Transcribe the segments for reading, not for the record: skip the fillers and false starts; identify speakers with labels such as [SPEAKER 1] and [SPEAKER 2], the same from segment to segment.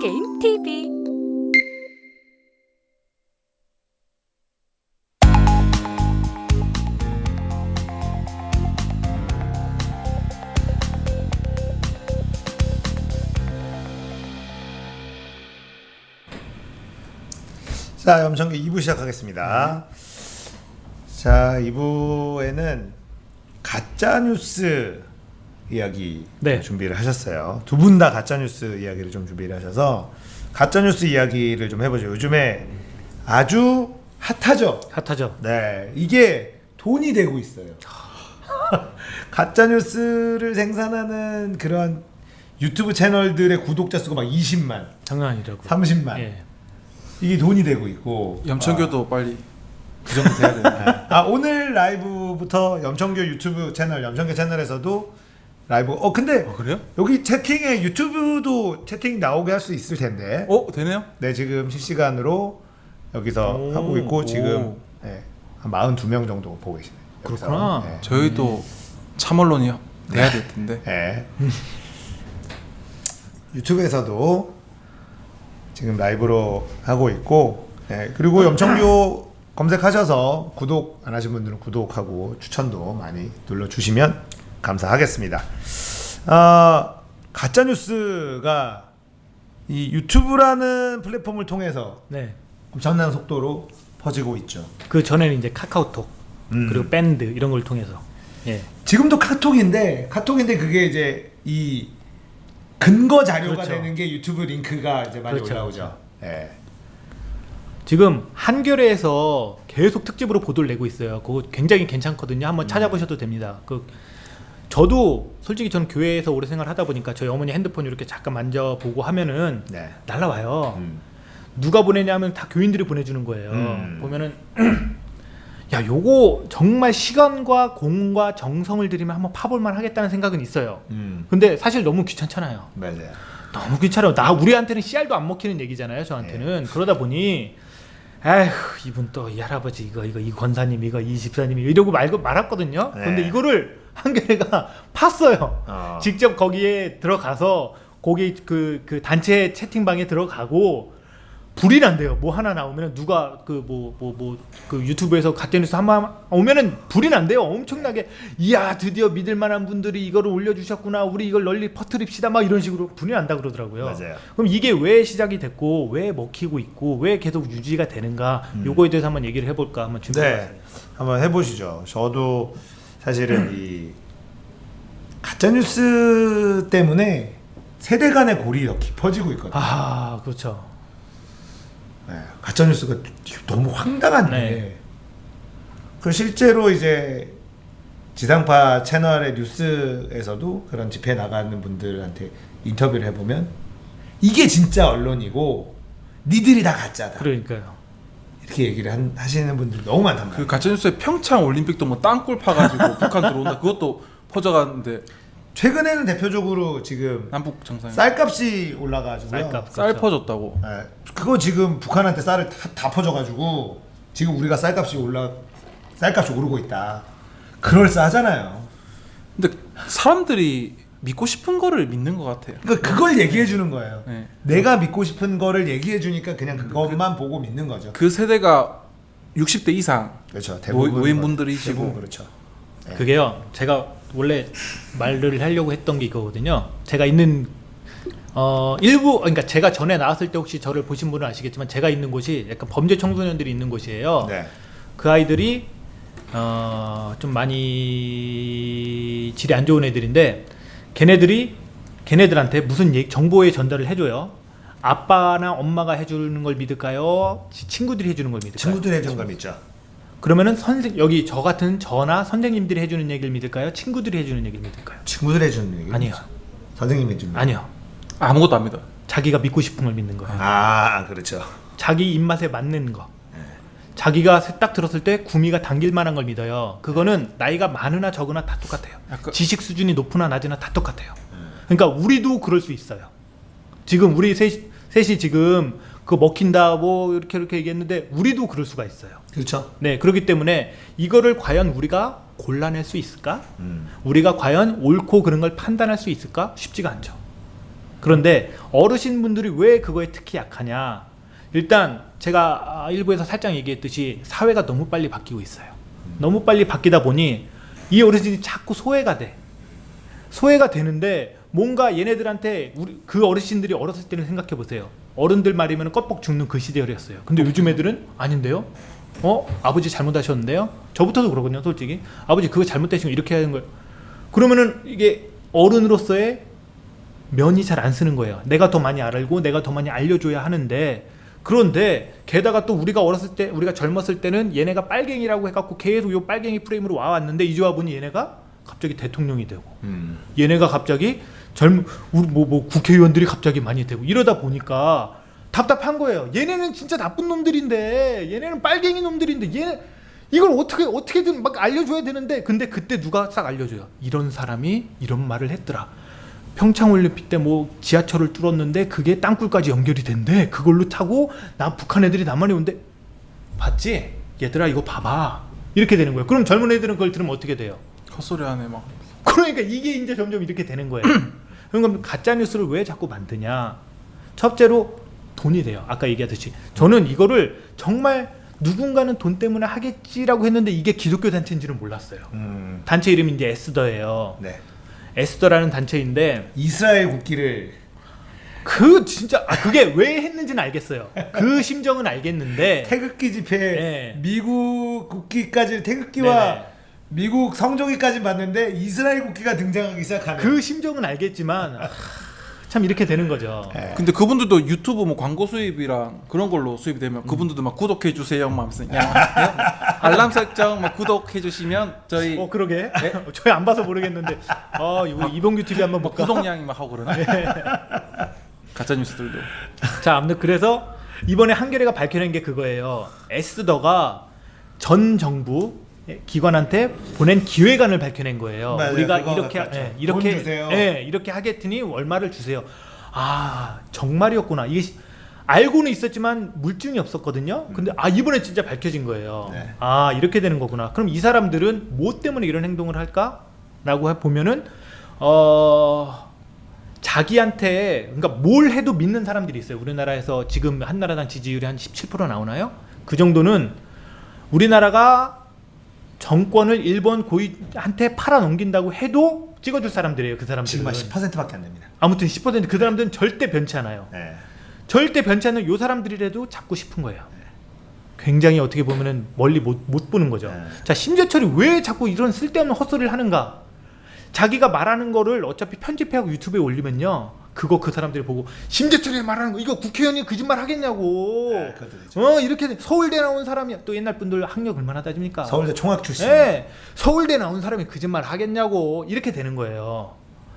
[SPEAKER 1] 게임 TV.
[SPEAKER 2] 자, 염청교 2부 시작하겠습니다. 자, 2부에는 가짜뉴스 이야기 준비를 하셨어요. 두 분 다 가짜뉴스 이야기를 좀 준비를 하셔서 가짜뉴스 이야기를 좀 해보죠. 요즘에 아주 핫하죠?
[SPEAKER 3] 핫하죠.
[SPEAKER 2] 네, 이게 돈이 되고 있어요. 가짜뉴스를 생산하는 그런 유튜브 채널들의 구독자 수가 막 20만,
[SPEAKER 3] 장난 아니라고.
[SPEAKER 2] 30만.
[SPEAKER 3] 예.
[SPEAKER 2] 이게 돈이 되고 있고
[SPEAKER 4] 염천교도 빨리 그 정도 돼야 되나?
[SPEAKER 2] 오늘 라이브부터 염천교 유튜브 채널 염천교 채널에서도 라이브 근데
[SPEAKER 4] 그래요?
[SPEAKER 2] 여기 채팅에 유튜브도 채팅 나오게 할 수 있을 텐데
[SPEAKER 4] 되네요?
[SPEAKER 2] 네, 지금 실시간으로 여기서 하고 있고 지금 네, 한 42명 정도 보고 계시네요.
[SPEAKER 3] 그렇구나.
[SPEAKER 2] 네.
[SPEAKER 4] 저희도 참언론이 돼야 될 텐데.
[SPEAKER 2] 네. 유튜브에서도 지금 라이브로 하고 있고, 네, 그리고 염천교 검색하셔서 구독 안 하신 분들은 구독하고 추천도 많이 눌러주시면 감사하겠습니다. 가짜뉴스가 이 유튜브라는 플랫폼을 통해서
[SPEAKER 3] 네.
[SPEAKER 2] 엄청난 속도로 퍼지고 있죠.
[SPEAKER 3] 그 전에는 이제 카카오톡 그리고 밴드 이런 걸 통해서. 예.
[SPEAKER 2] 지금도 카톡인데 그게 이제 이 근거 자료가
[SPEAKER 3] 그렇죠.
[SPEAKER 2] 되는 게 유튜브 링크가 이제 많이
[SPEAKER 3] 그렇죠,
[SPEAKER 2] 올라오죠.
[SPEAKER 3] 그렇죠.
[SPEAKER 2] 예.
[SPEAKER 3] 지금 한겨레에서 계속 특집으로 보도를 내고 있어요. 그거 굉장히 괜찮거든요. 한번 찾아보셔도 됩니다. 저도 솔직히 저는 교회에서 오래 생활하다 보니까 저희 어머니 핸드폰 이렇게 잠깐 만져보고 하면은
[SPEAKER 2] 네.
[SPEAKER 3] 날라와요. 누가 보내냐면 다 교인들이 보내주는 거예요. 보면은 야, 요거 정말 시간과 공과 정성을 들이면 한번 파볼만 하겠다는 생각은 있어요. 근데 사실 너무 귀찮잖아요.
[SPEAKER 2] 맞아요.
[SPEAKER 3] 너무 귀찮아요. 우리한테는 씨알도 안 먹히는 얘기잖아요. 저한테는. 그러다 보니 에휴, 이분 또 이 할아버지 이 권사님 이 집사님이 이러고 말았거든요.
[SPEAKER 2] 네.
[SPEAKER 3] 근데 이거를 한겨레가 팠어요. 직접 거기에 들어가서 거기 그 단체 채팅방에 들어가고 불이 난대요. 뭐 하나 나오면 누가 그 유튜브에서 가짜뉴스 한번 오면은 불이 난대요. 엄청나게. 이야, 드디어 믿을 만한 분들이 이거를 올려주셨구나. 우리 이걸 널리 퍼뜨립시다. 막 이런 식으로 불이 난다 그러더라고요.
[SPEAKER 2] 맞아요.
[SPEAKER 3] 그럼 이게 왜 시작이 됐고 왜 먹히고 있고 왜 계속 유지가 되는가? 요거에 대해서 한번 얘기를 해볼까 한번 준비해봤어요.
[SPEAKER 2] 네, 한번 해보시죠. 저도 사실은 이 가짜뉴스 때문에 세대 간의 골이 더 깊어지고 있거든요.
[SPEAKER 3] 아, 그렇죠.
[SPEAKER 2] 네, 가짜뉴스가 너무 황당한데
[SPEAKER 3] 네.
[SPEAKER 2] 그 실제로 이제 지상파 채널의 뉴스에서도 그런 집회 나가는 분들한테 인터뷰를 해보면 이게 진짜 언론이고 니들이 다 가짜다.
[SPEAKER 3] 그러니까요.
[SPEAKER 2] 이렇게 얘기를 하시는 분들 너무 많단 말이에요.
[SPEAKER 4] 그 가짜뉴스에 평창 올림픽도 뭐 땅굴 파가지고 북한 들어온다 그것도 퍼져가는데
[SPEAKER 2] 최근에는 대표적으로 지금
[SPEAKER 4] 남북 정상
[SPEAKER 2] 쌀값이 올라가지고요.
[SPEAKER 3] 쌀값.
[SPEAKER 4] 쌀
[SPEAKER 3] 그렇죠.
[SPEAKER 4] 퍼졌다고.
[SPEAKER 2] 네, 그거 지금 북한한테 쌀을 다 퍼져가지고 지금 우리가 쌀값이 오르고 있다. 그럴싸하잖아요.
[SPEAKER 4] 근데 사람들이 믿고 싶은 거를 믿는 것 같아요.
[SPEAKER 2] 그러니까 그걸 얘기해 주는 거예요.
[SPEAKER 4] 네.
[SPEAKER 2] 내가 믿고 싶은 거를 얘기해 주니까 그냥 그것만 보고 믿는 거죠.
[SPEAKER 4] 그 세대가 60대 이상
[SPEAKER 2] 그렇죠.
[SPEAKER 4] 노인분들이시고.
[SPEAKER 2] 대부분 그렇죠. 네.
[SPEAKER 3] 그게요. 제가 원래 말을 하려고 했던 게 이거거든요. 제가 있는 일부, 그러니까 제가 전에 나왔을 때 혹시 저를 보신 분은 아시겠지만 제가 있는 곳이 약간 범죄 청소년들이 있는 곳이에요.
[SPEAKER 2] 네.
[SPEAKER 3] 그 아이들이 좀 많이 질이 안 좋은 애들인데 걔네들한테 무슨 정보의 전달을 해줘요. 아빠나 엄마가 해주는 걸 믿을까요? 친구들이 해주는 걸 믿을까요?
[SPEAKER 2] 친구들이 해준 걸 믿죠.
[SPEAKER 3] 그러면은 여기 저 같은 저나 선생님들이 해주는 얘기를 믿을까요? 친구들이 해주는 얘기를 믿을까요?
[SPEAKER 2] 친구들이 해주는 얘기.
[SPEAKER 3] 아니요.
[SPEAKER 2] 선생님이 해주는 얘기.
[SPEAKER 3] 아니요.
[SPEAKER 4] 아무것도 안 믿어요.
[SPEAKER 3] 자기가 믿고 싶은 걸 믿는 거예요.
[SPEAKER 2] 그렇죠.
[SPEAKER 3] 자기 입맛에 맞는 거. 자기가 딱 들었을 때 구미가 당길 만한 걸 믿어요. 그거는 나이가 많으나 적으나 다 똑같아요. 지식 수준이 높으나 낮으나 다 똑같아요. 그러니까 우리도 그럴 수 있어요. 지금 우리 셋이 지금 그거 먹힌다 뭐 이렇게 얘기했는데 우리도 그럴 수가 있어요.
[SPEAKER 2] 그렇죠.
[SPEAKER 3] 네, 그렇기 때문에 이거를 과연 우리가 골라낼 수 있을까? 우리가 과연 옳고 그른 걸 판단할 수 있을까? 쉽지가 않죠. 그런데 어르신분들이 왜 그거에 특히 약하냐? 일단 제가 일부에서 살짝 얘기했듯이 사회가 너무 빨리 바뀌고 있어요. 너무 빨리 바뀌다 보니 이 어르신이 자꾸 소외가 돼. 소외가 되는데 뭔가 얘네들한테 그 어르신들이 어렸을 때는 생각해 보세요. 어른들 말이면 껍벅 죽는 그 시대였어요. 근데 요즘 애들은 아닌데요? 아버지 잘못하셨는데요? 저부터도 그러거든요, 솔직히. 아버지 그거 잘못되시면 이렇게 하는 거예요. 그러면은 이게 어른으로서의 면이 잘 안 쓰는 거예요. 내가 더 많이 알고 내가 더 많이 알려줘야 하는데, 그런데 게다가 또 우리가 어렸을 때, 우리가 젊었을 때는 얘네가 빨갱이라고 해갖고 계속 요 빨갱이 프레임으로 와왔는데 이제 와보니 얘네가 갑자기 대통령이 되고 얘네가 갑자기 국회의원들이 갑자기 많이 되고 이러다 보니까 답답한 거예요. 얘네는 진짜 나쁜 놈들인데, 얘네는 빨갱이 놈들인데, 얘네 이걸 어떻게든 막 알려줘야 되는데, 근데 그때 누가 싹 알려줘요. 이런 사람이 이런 말을 했더라. 평창올림픽 때 뭐 지하철을 뚫었는데 그게 땅굴까지 연결이 된대. 그걸로 타고 북한 애들이 남한에 온대. 봤지? 얘들아 이거 봐봐. 이렇게 되는 거예요. 그럼 젊은 애들은 그걸 들으면 어떻게 돼요?
[SPEAKER 4] 헛소리 하네 막.
[SPEAKER 3] 그러니까 이게 이제 점점 이렇게 되는 거예요. 그러니까 가짜 뉴스를 왜 자꾸 만드냐? 첫째로 돈이 돼요. 아까 얘기하듯이 저는 이거를 정말 누군가는 돈 때문에 하겠지라고 했는데 이게 기독교 단체인지는 몰랐어요. 단체 이름이 이제 에스더예요.
[SPEAKER 2] 네.
[SPEAKER 3] 에스더라는 단체인데
[SPEAKER 2] 이스라엘 국기를
[SPEAKER 3] 진짜 그게 왜 했는지는 알겠어요. 그 심정은 알겠는데
[SPEAKER 2] 태극기 집회
[SPEAKER 3] 네.
[SPEAKER 2] 미국 국기까지 태극기와
[SPEAKER 3] 네네.
[SPEAKER 2] 미국 성조기까지 봤는데 이스라엘 국기가 등장하기 시작하는
[SPEAKER 3] 그 심정은 알겠지만 참 이렇게 되는 거죠.
[SPEAKER 2] 네.
[SPEAKER 4] 근데 그분들도 유튜브 뭐 광고 수입이랑 그런 걸로 수입이 되면 그분들도 막 구독해 주세요 막 하면서 알람 설정 막 구독해 주시면 저희
[SPEAKER 3] 그러게. 저희 안 봐서 모르겠는데 이거 이봉규 TV 한번
[SPEAKER 4] 막
[SPEAKER 3] 볼까?
[SPEAKER 4] 구독량이 막 하고 그러나? 가짜 뉴스들도.
[SPEAKER 3] 자, 아무튼 그래서 이번에 한겨레가 밝혀낸 게 그거예요. 에스더가 전 정부 기관한테 보낸 기획안을 밝혀낸 거예요.
[SPEAKER 2] 맞아요.
[SPEAKER 3] 우리가
[SPEAKER 2] 그거
[SPEAKER 3] 이렇게
[SPEAKER 2] 같았죠.
[SPEAKER 3] 이렇게
[SPEAKER 2] 돈 주세요.
[SPEAKER 3] 이렇게 하겠더니 얼마를 주세요. 정말이었구나. 이게 알고는 있었지만 물증이 없었거든요. 근데 이번에 진짜 밝혀진 거예요.
[SPEAKER 2] 네.
[SPEAKER 3] 이렇게 되는 거구나. 그럼 이 사람들은 뭐 때문에 이런 행동을 할까라고 보면은 자기한테 그러니까 뭘 해도 믿는 사람들이 있어요. 우리나라에서 지금 한나라당 지지율이 한 17% 나오나요? 그 정도는 우리나라가 정권을 일본 고위한테 팔아 넘긴다고 해도 찍어줄 사람들이에요. 그 사람들은
[SPEAKER 2] 지금 10%밖에 안 됩니다.
[SPEAKER 3] 아무튼 10%그 사람들은 절대 변치 않아요.
[SPEAKER 2] 네.
[SPEAKER 3] 절대 변치 않는 요 사람들이라도 잡고 싶은 거예요. 굉장히 어떻게 보면은 멀리 못 보는 거죠.
[SPEAKER 2] 네.
[SPEAKER 3] 자, 심재철이 왜 자꾸 이런 쓸데없는 헛소리를 하는가? 자기가 말하는 거를 어차피 편집해하고 유튜브에 올리면요, 그거 그 사람들이 보고 심재철이 말하는 거 이거 국회의원이 거짓말 하겠냐고.
[SPEAKER 2] 네, 그것도 되죠.
[SPEAKER 3] 이렇게 서울대 나온 사람이 또 옛날 분들 학력 얼마나 따집니까?
[SPEAKER 2] 서울대 총학 출신.
[SPEAKER 3] 네, 서울대 나온 사람이 거짓말 하겠냐고 이렇게 되는 거예요.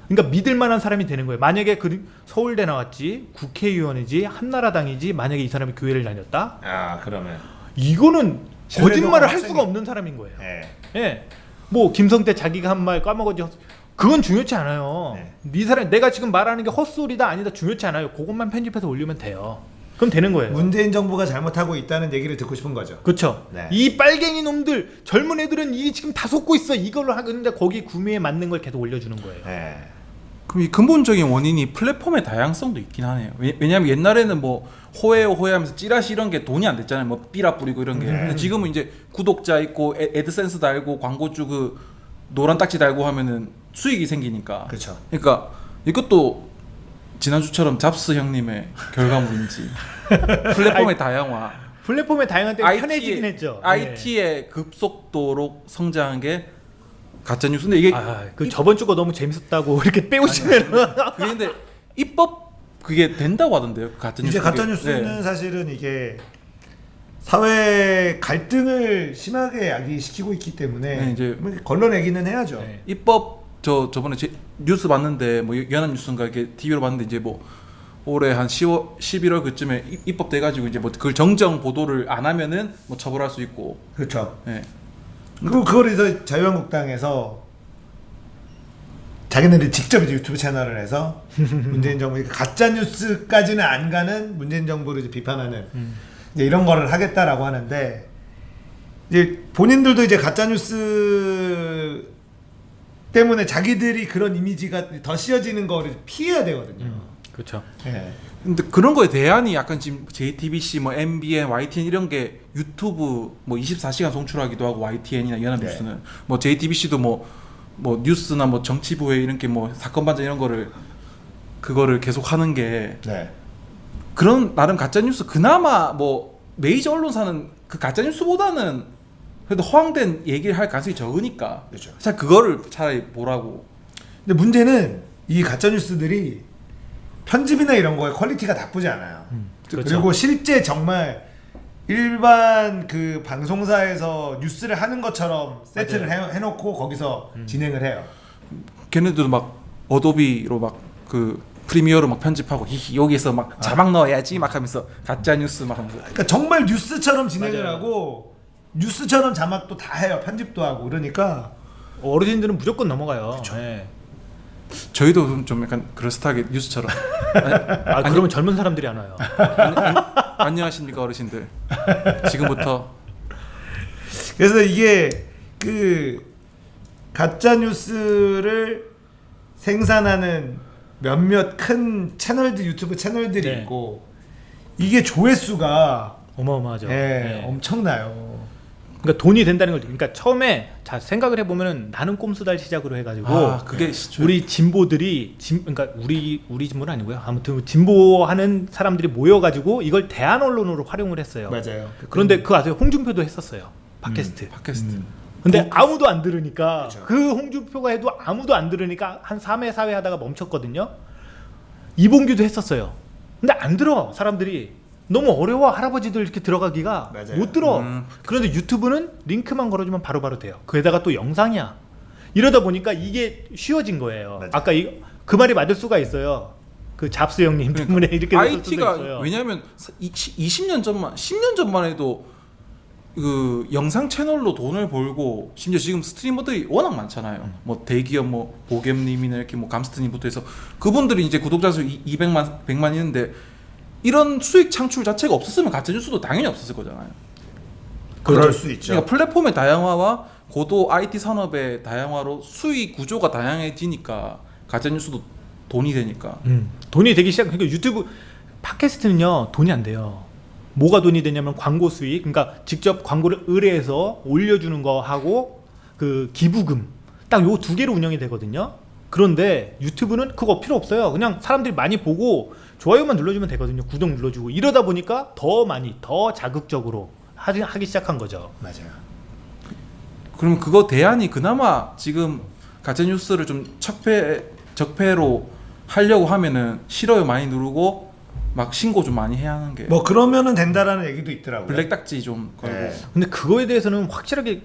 [SPEAKER 3] 그러니까 믿을 만한 사람이 되는 거예요. 만약에 서울대 나왔지, 국회의원이지, 한나라당이지, 만약에 이 사람이 교회를 다녔다?
[SPEAKER 2] 그러면
[SPEAKER 3] 이거는
[SPEAKER 2] 신뢰도가
[SPEAKER 3] 거짓말을 할
[SPEAKER 2] 확
[SPEAKER 3] 수가 없는 사람인 거예요.
[SPEAKER 2] 네.
[SPEAKER 3] 예. 뭐 김성태 자기가 한 말 까먹었지. 그건 중요치 않아요. 네 사람 내가 지금 말하는 게 헛소리다 아니다 중요치 않아요. 그것만 편집해서 올리면 돼요. 그럼 되는 거예요.
[SPEAKER 2] 문재인 정부가 잘못하고 있다는 얘기를 듣고 싶은 거죠.
[SPEAKER 3] 그렇죠.
[SPEAKER 2] 네.
[SPEAKER 3] 이 빨갱이 놈들 젊은 애들은 이 지금 다 속고 있어. 이걸로 하는데 거기 구매에 맞는 걸 계속 올려주는 거예요.
[SPEAKER 2] 네.
[SPEAKER 4] 그럼 이 근본적인 원인이 플랫폼의 다양성도 있긴 하네요. 왜냐하면 옛날에는 뭐 호해하면서 찌라시 이런 게 돈이 안 됐잖아요. 뭐 삐라 뿌리고 이런 게. 근데 지금은 이제 구독자 있고 애드센스 달고 광고주 그 노란 딱지 달고 하면은 수익이 생기니까.
[SPEAKER 2] 그렇죠.
[SPEAKER 4] 그러니까 이것도 지난주처럼 잡스 형님의 결과물인지 플랫폼의 다양화.
[SPEAKER 3] 플랫폼의 다양한 때문에 편해지긴 했죠.
[SPEAKER 4] IT의 급속도로 성장한 게 가짜 뉴스인데 이게
[SPEAKER 3] 저번 주가 너무 재밌었다고 이렇게 빼오시면
[SPEAKER 4] 근데 입법 그게 된다고 하던데요. 가짜 뉴스.
[SPEAKER 2] 이제 가짜 뉴스는 사실은 이게 사회 갈등을 심하게 야기시키고 있기 때문에
[SPEAKER 4] 이제
[SPEAKER 2] 걸러내기는 해야죠.
[SPEAKER 3] 네.
[SPEAKER 4] 입법 저번에 뉴스 봤는데 뭐 연합뉴스인가 이렇게 TV로 봤는데 이제 뭐 올해 한 11월 그쯤에 입법돼 가지고 이제 뭐 그걸 정정 보도를 안 하면은 뭐 처벌할 수 있고.
[SPEAKER 2] 그렇죠.
[SPEAKER 4] 네.
[SPEAKER 2] 그리고 그거를 자유한국당에서 자기네들이 직접 이제 유튜브 채널을 해서 문재인 정부 가짜 뉴스까지는 안 가는 문재인 정부를 이제 비판하는 이제 이런 거를 하겠다라고 하는데 이제 본인들도 이제 가짜 뉴스 때문에 자기들이 그런 이미지가 더 씌워지는 거를 피해야 되거든요.
[SPEAKER 3] 그렇죠.
[SPEAKER 2] 예.
[SPEAKER 4] 근데 그런 거에 대안이 약간 지금 JTBC, 뭐 MBN, YTN 이런 게 유튜브 뭐 24시간 송출하기도 하고 YTN이나 연합뉴스는
[SPEAKER 2] 네.
[SPEAKER 4] 뭐 JTBC도 뭐 뉴스나 뭐 정치부회 이런 게 뭐 사건 반전 이런 거를 그거를 계속 하는 게
[SPEAKER 2] 네.
[SPEAKER 4] 그런 나름 가짜 뉴스 그나마 뭐 메이저 언론사는 그 가짜 뉴스보다는 그래도 허황된 얘기를 할 가능성이 적으니까
[SPEAKER 2] 그렇죠.
[SPEAKER 4] 차 그거를 차라리 보라고.
[SPEAKER 2] 근데 문제는 이 가짜 뉴스들이 편집이나 이런 거에 퀄리티가 나쁘지 않아요.
[SPEAKER 3] 그렇죠.
[SPEAKER 2] 그리고 실제 정말 일반 그 방송사에서 뉴스를 하는 것처럼 세트를 해놓고 거기서 진행을 해요.
[SPEAKER 4] 걔네들도 막 어도비로 막 그 프리미어로 막 편집하고 히히 여기서 막 자막 넣어야지 막 하면서 가짜 뉴스 막 하면서.
[SPEAKER 2] 그러니까 정말 뉴스처럼 진행을
[SPEAKER 3] 맞아요.
[SPEAKER 2] 하고 뉴스처럼 자막도 다 해요. 편집도 하고 그러니까
[SPEAKER 3] 어르신들은 무조건 넘어가요. 예.
[SPEAKER 4] 저희도 좀 약간 그럴듯하게 뉴스처럼.
[SPEAKER 3] 아, 그러면 젊은 사람들이 안 와요.
[SPEAKER 4] 안녕하십니까 어르신들. 지금부터
[SPEAKER 2] 그래서 이게 그 가짜 뉴스를 생산하는 몇몇 큰 채널들 유튜브 채널들이
[SPEAKER 3] 네.
[SPEAKER 2] 있고 이게 조회수가
[SPEAKER 3] 어마어마하죠. 예.
[SPEAKER 2] 엄청나요.
[SPEAKER 3] 그러니까 돈이 된다는 걸. 그러니까 처음에 자 생각을 해보면은 나는 꼼수달 시작으로 해가지고
[SPEAKER 4] 그게
[SPEAKER 3] 우리 진보들이 그러니까 우리 진보는 아니고요. 아무튼 진보하는 사람들이 모여가지고 이걸 대안 언론으로 활용을 했어요.
[SPEAKER 2] 맞아요.
[SPEAKER 3] 그런데 그 아세요? 홍준표도 했었어요. 팟캐스트.
[SPEAKER 4] 팟캐스트.
[SPEAKER 3] 근데 아무도 안 들으니까
[SPEAKER 2] 그렇죠.
[SPEAKER 3] 그 홍준표가 해도 아무도 안 들으니까 한 3회 4회 하다가 멈췄거든요. 이봉규도 했었어요. 근데 안 들어 사람들이. 너무 어려워. 할아버지들 이렇게 들어가기가
[SPEAKER 2] 맞아요.
[SPEAKER 3] 못 들어. 그런데 유튜브는 링크만 걸어주면 바로바로 돼요. 그에다가 또 영상이야. 이러다 보니까 이게 쉬워진 거예요.
[SPEAKER 2] 맞아요.
[SPEAKER 3] 아까 그 말이 맞을 수가 있어요. 그 잡스 형님 때문에 이렇게 됐을 수도
[SPEAKER 4] IT가
[SPEAKER 3] 있어요.
[SPEAKER 4] 왜냐하면 20년 전만 10년 전만 해도 그 영상 채널로 돈을 벌고 심지어 지금 스트리머들이 워낙 많잖아요. 뭐 대기업 뭐 보겜님이나 이렇게 뭐 감스트님부터 해서 그분들이 이제 구독자 수 200만 100만 있는데 이런 수익 창출 자체가 없었으면 가짜 뉴스도 당연히 없었을 거잖아요.
[SPEAKER 2] 그럴 수 있죠.
[SPEAKER 4] 그러니까 플랫폼의 다양화와 고도 IT 산업의 다양화로 수익 구조가 다양해지니까 가짜 뉴스도 돈이 되니까.
[SPEAKER 3] 돈이 되기 시작. 그러니까 유튜브 팟캐스트는요 돈이 안 돼요. 뭐가 돈이 되냐면 광고 수익. 그러니까 직접 광고를 의뢰해서 올려주는 거 하고 그 기부금 딱 요 두 개로 운영이 되거든요. 그런데 유튜브는 그거 필요 없어요. 그냥 사람들이 많이 보고 좋아요만 눌러주면 되거든요. 구독 눌러주고 이러다 보니까 더 많이 더 자극적으로 하기 시작한 거죠.
[SPEAKER 2] 맞아요.
[SPEAKER 4] 그러면 그거 대안이 그나마 지금 가짜 뉴스를 좀 적폐로 하려고 하면은 싫어요 많이 누르고 막 신고 좀 많이 해야 하는 게
[SPEAKER 2] 뭐 그러면은 된다라는 얘기도 있더라고요.
[SPEAKER 4] 블랙 딱지 좀 걸고.
[SPEAKER 2] 네.
[SPEAKER 3] 근데 그거에 대해서는 확실하게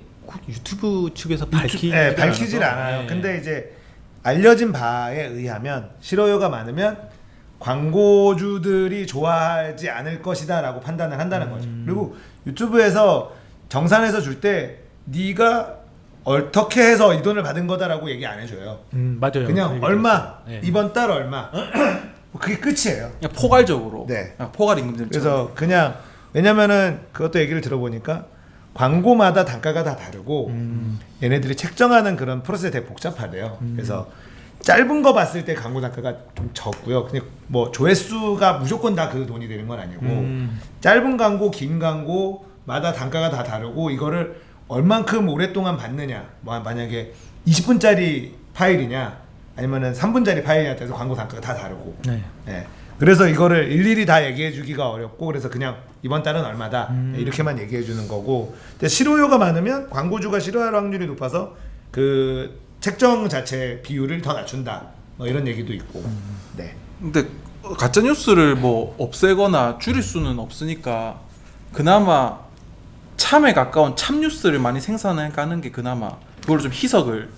[SPEAKER 3] 유튜브 측에서
[SPEAKER 2] 밝히질 않아요.
[SPEAKER 3] 네.
[SPEAKER 2] 근데 이제 알려진 바에 의하면 싫어요가 많으면 광고주들이 좋아하지 않을 것이다라고 판단을 한다는 거죠. 그리고 유튜브에서 정산해서 줄 때 네가 어떻게 해서 이 돈을 받은 거다라고 얘기 안 해줘요.
[SPEAKER 3] 맞아요.
[SPEAKER 2] 그냥
[SPEAKER 3] 그
[SPEAKER 2] 얼마
[SPEAKER 3] 네.
[SPEAKER 2] 이번 달 얼마 그게 끝이에요.
[SPEAKER 4] 그냥 포괄적으로.
[SPEAKER 2] 네.
[SPEAKER 4] 그냥 포괄 임금제처럼.
[SPEAKER 2] 그래서 그냥 왜냐면은 그것도 얘기를 들어보니까 광고마다 단가가 다 다르고 얘네들이 책정하는 그런 프로세스 되게 복잡하대요. 그래서 짧은 거 봤을 때 광고 단가가 좀 적고요. 그냥 뭐 조회수가 무조건 다 그 돈이 되는 건 아니고 짧은 광고, 긴 광고마다 단가가 다 다르고 이거를 얼만큼 오랫동안 받느냐. 뭐 만약에 20분짜리 파일이냐 아니면은 3분짜리 파일이냐 따라서 광고 단가가 다 다르고.
[SPEAKER 3] 네.
[SPEAKER 2] 네. 그래서 이거를 일일이 다 얘기해 주기가 어렵고 그래서 그냥 이번 달은 얼마다 이렇게만 얘기해 주는 거고. 근데 싫어요가 많으면 광고주가 싫어할 확률이 높아서 그 책정 자체 비율을 더 낮춘다. 뭐 이런 얘기도 있고. 네.
[SPEAKER 4] 근데 가짜 뉴스를 뭐 없애거나 줄일 수는 없으니까 그나마 참에 가까운 참 뉴스를 많이 생산해 가는 게 그나마 그걸로 좀 희석을.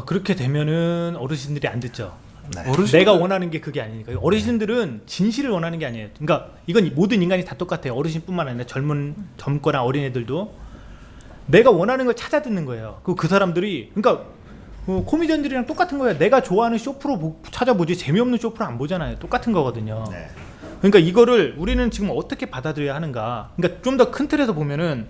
[SPEAKER 3] 그렇게 되면은 어르신들이 안 듣죠.
[SPEAKER 2] 네.
[SPEAKER 3] 내가 원하는 게 그게 아니니까. 어르신들은 진실을 원하는 게 아니에요. 그러니까 이건 모든 인간이 다 똑같아요. 어르신뿐만 아니라 젊거나 어린애들도 내가 원하는 걸 찾아 듣는 거예요. 그 사람들이 그러니까 코미디언들이랑 똑같은 거예요. 내가 좋아하는 쇼프로 찾아보지 재미없는 쇼프로 안 보잖아요. 똑같은 거거든요.
[SPEAKER 2] 네.
[SPEAKER 3] 그러니까 이거를 우리는 지금 어떻게 받아들여야 하는가. 그러니까 좀 더 큰 틀에서 보면은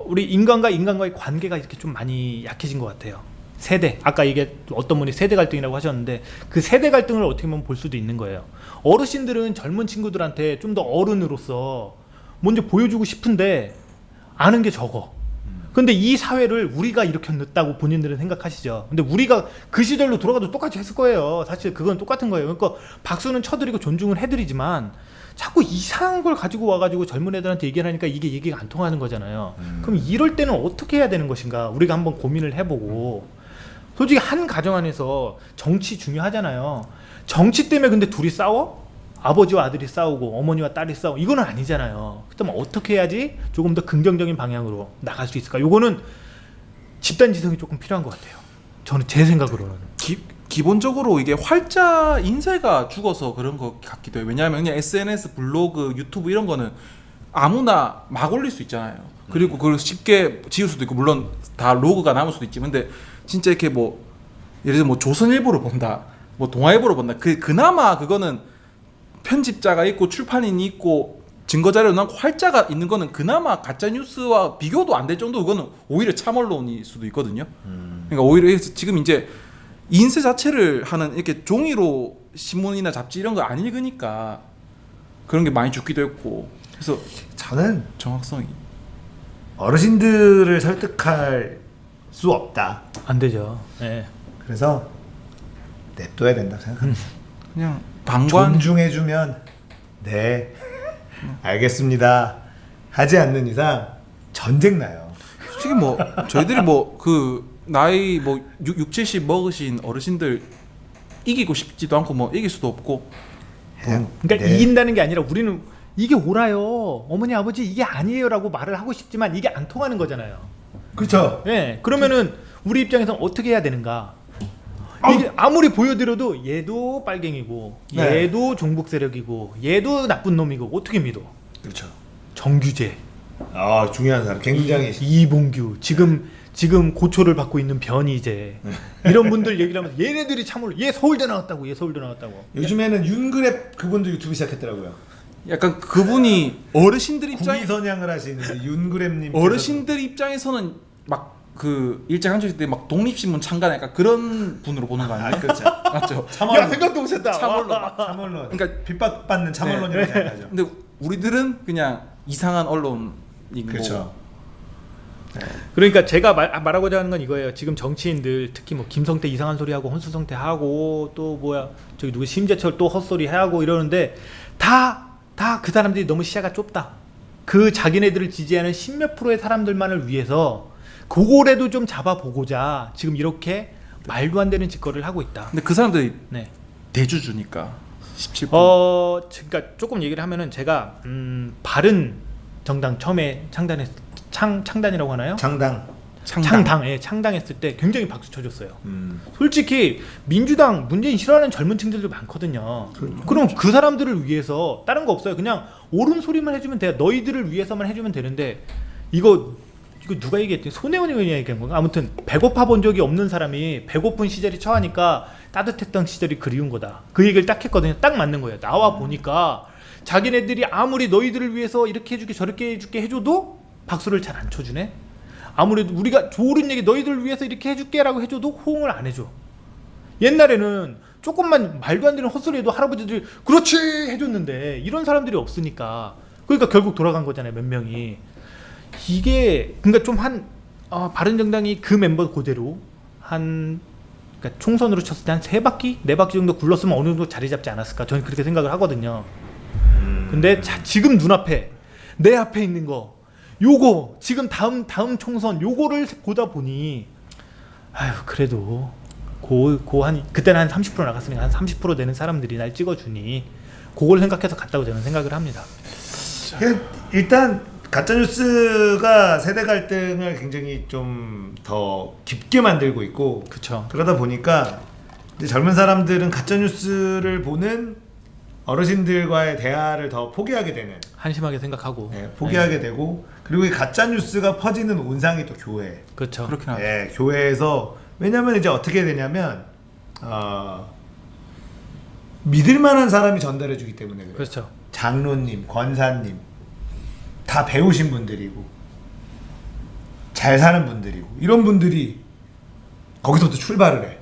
[SPEAKER 3] 우리 인간과 인간과의 관계가 이렇게 좀 많이 약해진 것 같아요. 세대, 아까 이게 어떤 분이 세대 갈등이라고 하셨는데 그 세대 갈등을 어떻게 보면 볼 수도 있는 거예요. 어르신들은 젊은 친구들한테 좀 더 어른으로서 먼저 보여주고 싶은데 아는 게 적어. 근데 이 사회를 우리가 일으켰다고 본인들은 생각하시죠. 근데 우리가 그 시절로 돌아가도 똑같이 했을 거예요. 사실 그건 똑같은 거예요. 그러니까 박수는 쳐드리고 존중을 해드리지만 자꾸 이상한 걸 가지고 와가지고 젊은 애들한테 얘기를 하니까 이게 얘기가 안 통하는 거잖아요. 그럼 이럴 때는 어떻게 해야 되는 것인가? 우리가 한번 고민을 해보고, 솔직히 한 가정 안에서 정치 중요하잖아요. 정치 때문에 근데 둘이 싸워? 아버지와 아들이 싸우고 어머니와 딸이 싸우고 이거는 아니잖아요. 그렇다면 어떻게 해야지 조금 더 긍정적인 방향으로 나갈 수 있을까? 요거는 집단 지성이 조금 필요한 것 같아요. 저는 제 생각으로는.
[SPEAKER 4] 기본적으로 이게 활자 인쇄가 죽어서 그런 것 같기도 해요. 왜냐하면 그냥 SNS, 블로그, 유튜브 이런 거는 아무나 막 올릴 수 있잖아요. 그리고 그걸 쉽게 지울 수도 있고, 물론 다 로그가 남을 수도 있지. 근데 진짜 이렇게 뭐 예를 들어 뭐 조선일보를 본다, 뭐 동아일보를 본다. 그나마 그거는 편집자가 있고 출판인이 있고 증거자료를 넣고 활자가 있는 거는 그나마 가짜 뉴스와 비교도 안 될 정도. 그거는 오히려 참언론일 수도 있거든요. 그러니까 오히려 지금 이제 인쇄 자체를 하는 이렇게 종이로 신문이나 잡지 이런 거 안 읽으니까 그런 게 많이 죽기도 했고. 그래서
[SPEAKER 2] 저는
[SPEAKER 4] 정확성이
[SPEAKER 2] 어르신들을 설득할 수 없다.
[SPEAKER 3] 안 되죠. 네.
[SPEAKER 2] 그래서 냅둬야 된다고 생각합니다.
[SPEAKER 4] 그냥 방관
[SPEAKER 2] 존중해주면 네 알겠습니다 하지 않는 이상 전쟁 나요.
[SPEAKER 4] 솔직히 뭐 저희들이 뭐 그 나이 뭐 6, 70 먹으신 어르신들 이기고 싶지도 않고 뭐 이길 수도 없고.
[SPEAKER 2] 그냥
[SPEAKER 3] 그러니까
[SPEAKER 2] 네.
[SPEAKER 3] 이긴다는 게 아니라 우리는 이게 옳아요, 어머니 아버지 이게 아니에요라고 말을 하고 싶지만 이게 안 통하는 거잖아요.
[SPEAKER 2] 그렇죠.
[SPEAKER 3] 네, 그러면은 우리 입장에서는 어떻게 해야 되는가? 이게 아무리 보여드려도 얘도 빨갱이고
[SPEAKER 2] 네.
[SPEAKER 3] 얘도 종북 세력이고 얘도 나쁜 놈이고 어떻게 믿어?
[SPEAKER 2] 그렇죠.
[SPEAKER 3] 정규재,
[SPEAKER 2] 아 중요한 사람 굉장히
[SPEAKER 3] 이봉규, 지금 고초를 받고 있는 변희재 이런 분들 얘기를 하면서 얘네들이 참으로 얘 서울대 나왔다고, 얘 서울대 나왔다고.
[SPEAKER 2] 요즘에는 윤그랩 그분도 유튜브 시작했더라고요.
[SPEAKER 4] 약간 그분이 어르신들 입장에
[SPEAKER 2] 국위선양을 하시는 윤그랩님
[SPEAKER 4] 어르신들 입장에서는 막 그 일제강점기 때 막 독립신문 창간 약간 그런 분으로 보는 거 아니에요?
[SPEAKER 2] 아 그렇죠.
[SPEAKER 4] 맞죠?
[SPEAKER 2] 참언론.
[SPEAKER 3] 생각도 못했다.
[SPEAKER 4] 참언론.
[SPEAKER 2] 참언론.
[SPEAKER 4] 그러니까
[SPEAKER 2] 핍박받는 참언론이라고 생각하죠.
[SPEAKER 4] 근데 우리들은 그냥 이상한 언론인
[SPEAKER 2] 그렇죠.
[SPEAKER 3] 그러니까 제가 말하고자 하는 건 이거예요. 지금 정치인들 특히 뭐 김성태 이상한 소리 하고 헌수성태 하고 또 뭐야 저기 누구 심재철 또 헛소리 하고 이러는데 다 그 사람들이 너무 시야가 좁다. 그 자기네들을 지지하는 10몇 프로의 사람들만을 위해서 그거라도 좀 잡아보고자 지금 이렇게 말도 안 되는 짓거리를 하고 있다.
[SPEAKER 4] 근데 그 사람들이
[SPEAKER 3] 네.
[SPEAKER 4] 대주주니까 17%.
[SPEAKER 3] 그러니까 조금 얘기를 하면은 제가 바른 정당 처음에 창단이라고 하나요? 창당했을 때 굉장히 박수 쳐줬어요. 솔직히 민주당 문재인 싫어하는 젊은 층들도 많거든요. 그럼 그 사람들을 위해서 다른 거 없어요. 그냥 옳은 소리만 해주면 돼요. 너희들을 위해서만 해주면 되는데 이거 누가 얘기했지? 손혜원이 얘기한 건가? 아무튼 배고파 본 적이 없는 사람이 배고픈 시절이 처하니까 따뜻했던 시절이 그리운 거다. 그 얘기를 딱 했거든요. 딱 맞는 거예요. 나와 보니까 자기네들이 아무리 너희들을 위해서 이렇게 해줄게 저렇게 해줄게 해줘도 박수를 잘 안 쳐주네. 아무래도 우리가 좋은 얘기 너희들을 위해서 이렇게 해줄게 라고 해줘도 호응을 안 해줘. 옛날에는 조금만 말도 안 되는 헛소리 해도 할아버지들이 그렇지 해줬는데 이런 사람들이 없으니까 그러니까 결국 돌아간 거잖아요. 몇 명이. 이게 그러니까 좀 바른정당이 그 멤버 그대로 그러니까 총선으로 쳤을 때 한 3바퀴? 4바퀴 정도 굴렀으면 어느 정도 자리 잡지 않았을까 저는 그렇게 생각을 하거든요. 근데 지금 눈앞에 내 앞에 있는 거 요거 지금 다음 총선 요거를 보다 보니 아유 그래도 그때는 한 30% 나갔으니까 한 30% 되는 사람들이 날 찍어주니 그걸 생각해서 갔다고 저는 생각을 합니다.
[SPEAKER 2] 일단 가짜뉴스가 세대 갈등을 굉장히 좀 더 깊게 만들고 있고
[SPEAKER 3] 그쵸.
[SPEAKER 2] 그러다 보니까 이제 젊은 사람들은 가짜뉴스를 보는 어르신들과의 대화를 더 포기하게 되는
[SPEAKER 3] 한심하게 생각하고
[SPEAKER 2] 포기하게 되고 그리고 이 가짜뉴스가 퍼지는 온상이 또 교회
[SPEAKER 3] 그렇죠.
[SPEAKER 4] 그렇긴 하죠.
[SPEAKER 2] 교회에서 왜냐면 이제 어떻게 되냐면 믿을 만한 사람이 전달해 주기 때문에 그래요.
[SPEAKER 3] 그렇죠.
[SPEAKER 2] 장로님, 권사님 다 배우신 분들이고 잘 사는 분들이고 이런 분들이 거기서부터 출발을 해.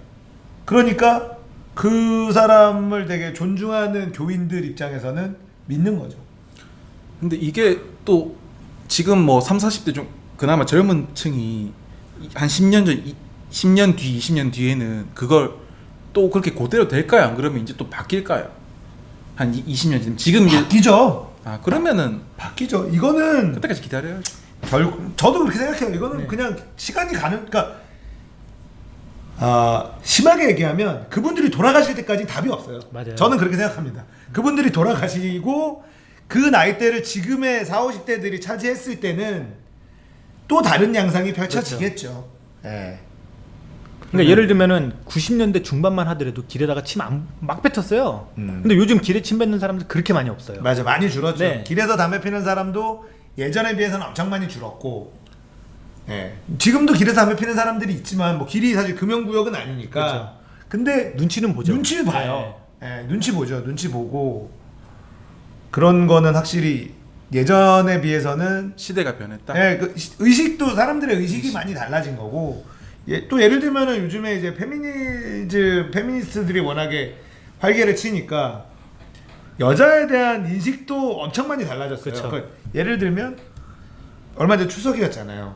[SPEAKER 2] 그러니까 그 사람을 되게 존중하는 교인들 입장에서는 믿는 거죠.
[SPEAKER 4] 근데 이게 또 지금 뭐 3, 40대 좀 그나마 젊은 층이 한 10년 전 10년 뒤 20년 뒤에는 그걸 또 그렇게 그대로 될까요? 안 그러면 이제 또 바뀔까요? 한 20년 뒤면 지금 이제
[SPEAKER 2] 바뀌죠.
[SPEAKER 4] 그러면은
[SPEAKER 2] 바뀌죠. 이거는
[SPEAKER 4] 그때까지 기다려야죠.
[SPEAKER 2] 저도 그렇게 생각해요. 이거는 그냥 시간이 가는, 그러니까 심하게 얘기하면 그분들이 돌아가실 때까지 답이 없어요.
[SPEAKER 3] 맞아요.
[SPEAKER 2] 저는 그렇게 생각합니다. 그분들이 돌아가시고 그 나이대를 지금의 40, 50대들이 차지했을 때는 또 다른 양상이 펼쳐지겠죠. 예.
[SPEAKER 3] 그러니까 예를 들면은 90년대 중반만 하더라도 길에다가 침 막 뱉었어요. 근데 요즘 길에 침 뱉는 사람들 그렇게 많이 없어요.
[SPEAKER 2] 맞아, 많이 줄었죠.
[SPEAKER 3] 네.
[SPEAKER 2] 길에서 담배 피는 사람도 예전에 비해서는 엄청 많이 줄었고, 예. 지금도 길에서 담배 피는 사람들이 있지만 뭐 길이 사실 금연구역은 아니니까.
[SPEAKER 3] 그렇죠.
[SPEAKER 2] 근데
[SPEAKER 3] 눈치는 보죠.
[SPEAKER 2] 눈치 봐요. 예, 눈치 보죠. 눈치 보고 그런 거는 확실히 예전에 비해서는
[SPEAKER 4] 시대가 변했다.
[SPEAKER 2] 예, 그 의식도 사람들의 의식이 많이 달라진 거고, 또 예를 들면은 요즘에 이제 페미니스트들이 워낙에 활개를 치니까 여자에 대한 인식도 엄청 많이 달라졌어요.
[SPEAKER 3] 그쵸.
[SPEAKER 2] 그러니까 예를 들면 얼마 전 추석이었잖아요.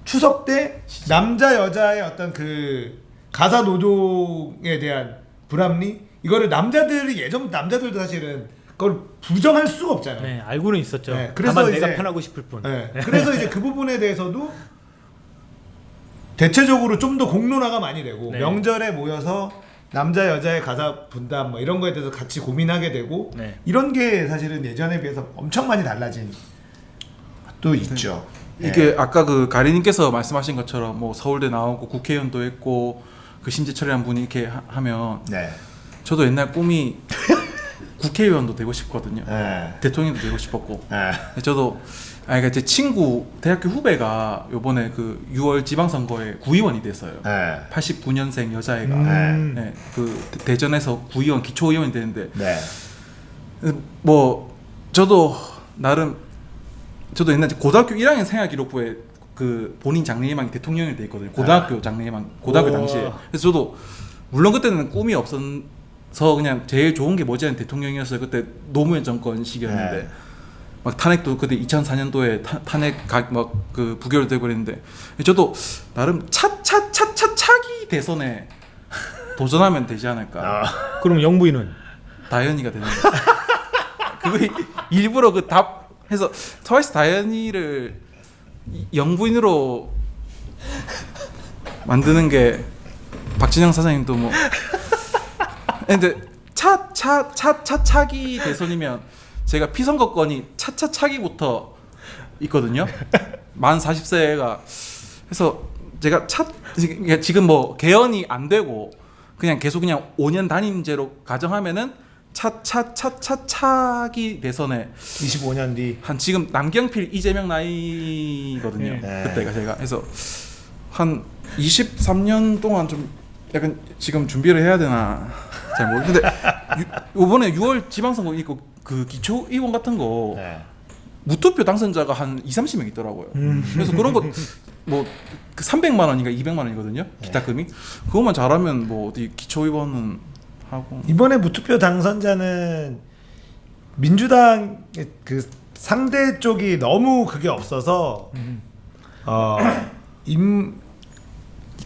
[SPEAKER 2] 추석 때 남자 여자의 어떤 그 가사 노동에 대한 불합리, 이거를 남자들이 예전 남자들도 사실은 그걸 부정할 수가 없잖아요.
[SPEAKER 3] 네, 알고는 있었죠.
[SPEAKER 2] 네, 그래서
[SPEAKER 3] 다만
[SPEAKER 2] 이제-
[SPEAKER 3] 내가 편하고 싶을 뿐.
[SPEAKER 2] 네. 그래서 이제 그 부분에 대해서도 대체적으로 좀 더 공론화가 많이 되고,
[SPEAKER 3] 네.
[SPEAKER 2] 명절에 모여서 남자 여자의 가사 분담 뭐 이런 거에 대해서 같이 고민하게 되고,
[SPEAKER 3] 네.
[SPEAKER 2] 이런 게 사실은 예전에 비해서 엄청 많이 달라진 것도 있죠.
[SPEAKER 4] 이게 아까 그 가리님께서 말씀하신 것처럼 뭐 서울대 나오고 국회의원도 했고 그 심재철이라는 분이 이렇게 하면
[SPEAKER 2] 네.
[SPEAKER 4] 저도 옛날 꿈이 국회의원도 되고 싶거든요.
[SPEAKER 2] 네.
[SPEAKER 4] 대통령도 되고 싶었고.
[SPEAKER 2] 네.
[SPEAKER 4] 저도 그러니까 제 친구 대학교 후배가 요번에 그 6월 지방선거에 구의원이 됐어요.
[SPEAKER 2] 네.
[SPEAKER 4] 89년생 여자애가
[SPEAKER 2] 네.
[SPEAKER 4] 그 대전에서 구의원 기초의원이 되는데
[SPEAKER 2] 네.
[SPEAKER 4] 뭐 저도 나름 저도 옛날에 고등학교 1학년 생활기록부에 그 본인 장래희망이 대통령이 돼 있거든요. 고등학교 장래희망, 고등학교
[SPEAKER 3] 우와.
[SPEAKER 4] 당시에. 그래서 저도 물론 그때는 꿈이 없어서 그냥 제일 좋은 게 뭐지 하는 대통령이었어요. 그때 노무현 정권 시기였는데
[SPEAKER 2] 네.
[SPEAKER 4] 막 탄핵도 그때 2004년도에 탄핵 막 그 부결되고 그랬는데 저도 나름 차기 대선에 도전하면 되지 않을까.
[SPEAKER 3] 그럼 영부인은
[SPEAKER 4] 다현이가 되는 거. 그거 일부러 그 답 해서 트와이스 다현이를 영부인으로 만드는 게 박진영 사장님도 뭐 근데 차기 대선이면 제가 피선거권이 차기부터 있거든요. 만 40세가 해서 제가 지금 뭐 개헌이 안 되고 그냥 계속 그냥 5년 단임제로 가정하면은 차기 대선에
[SPEAKER 2] 25년 뒤.
[SPEAKER 4] 한 지금 남경필 이재명 나이거든요.
[SPEAKER 2] 네.
[SPEAKER 4] 그때가 제가 해서 한 23년 동안 좀 약간 지금 준비를 해야 되나 잘 모르겠는데 이번에 6월 지방선거 있고 그 기초의원 같은 거
[SPEAKER 2] 네.
[SPEAKER 4] 무투표 당선자가 한 20-30명 있더라고요. 그래서 그런 거 뭐 300만 원인가 200만 원이거든요. 기타금이. 그것만 잘하면 뭐 어디 기초의원은 하고.
[SPEAKER 2] 이번에 무투표 당선자는 민주당 그 상대 쪽이 너무 그게 없어서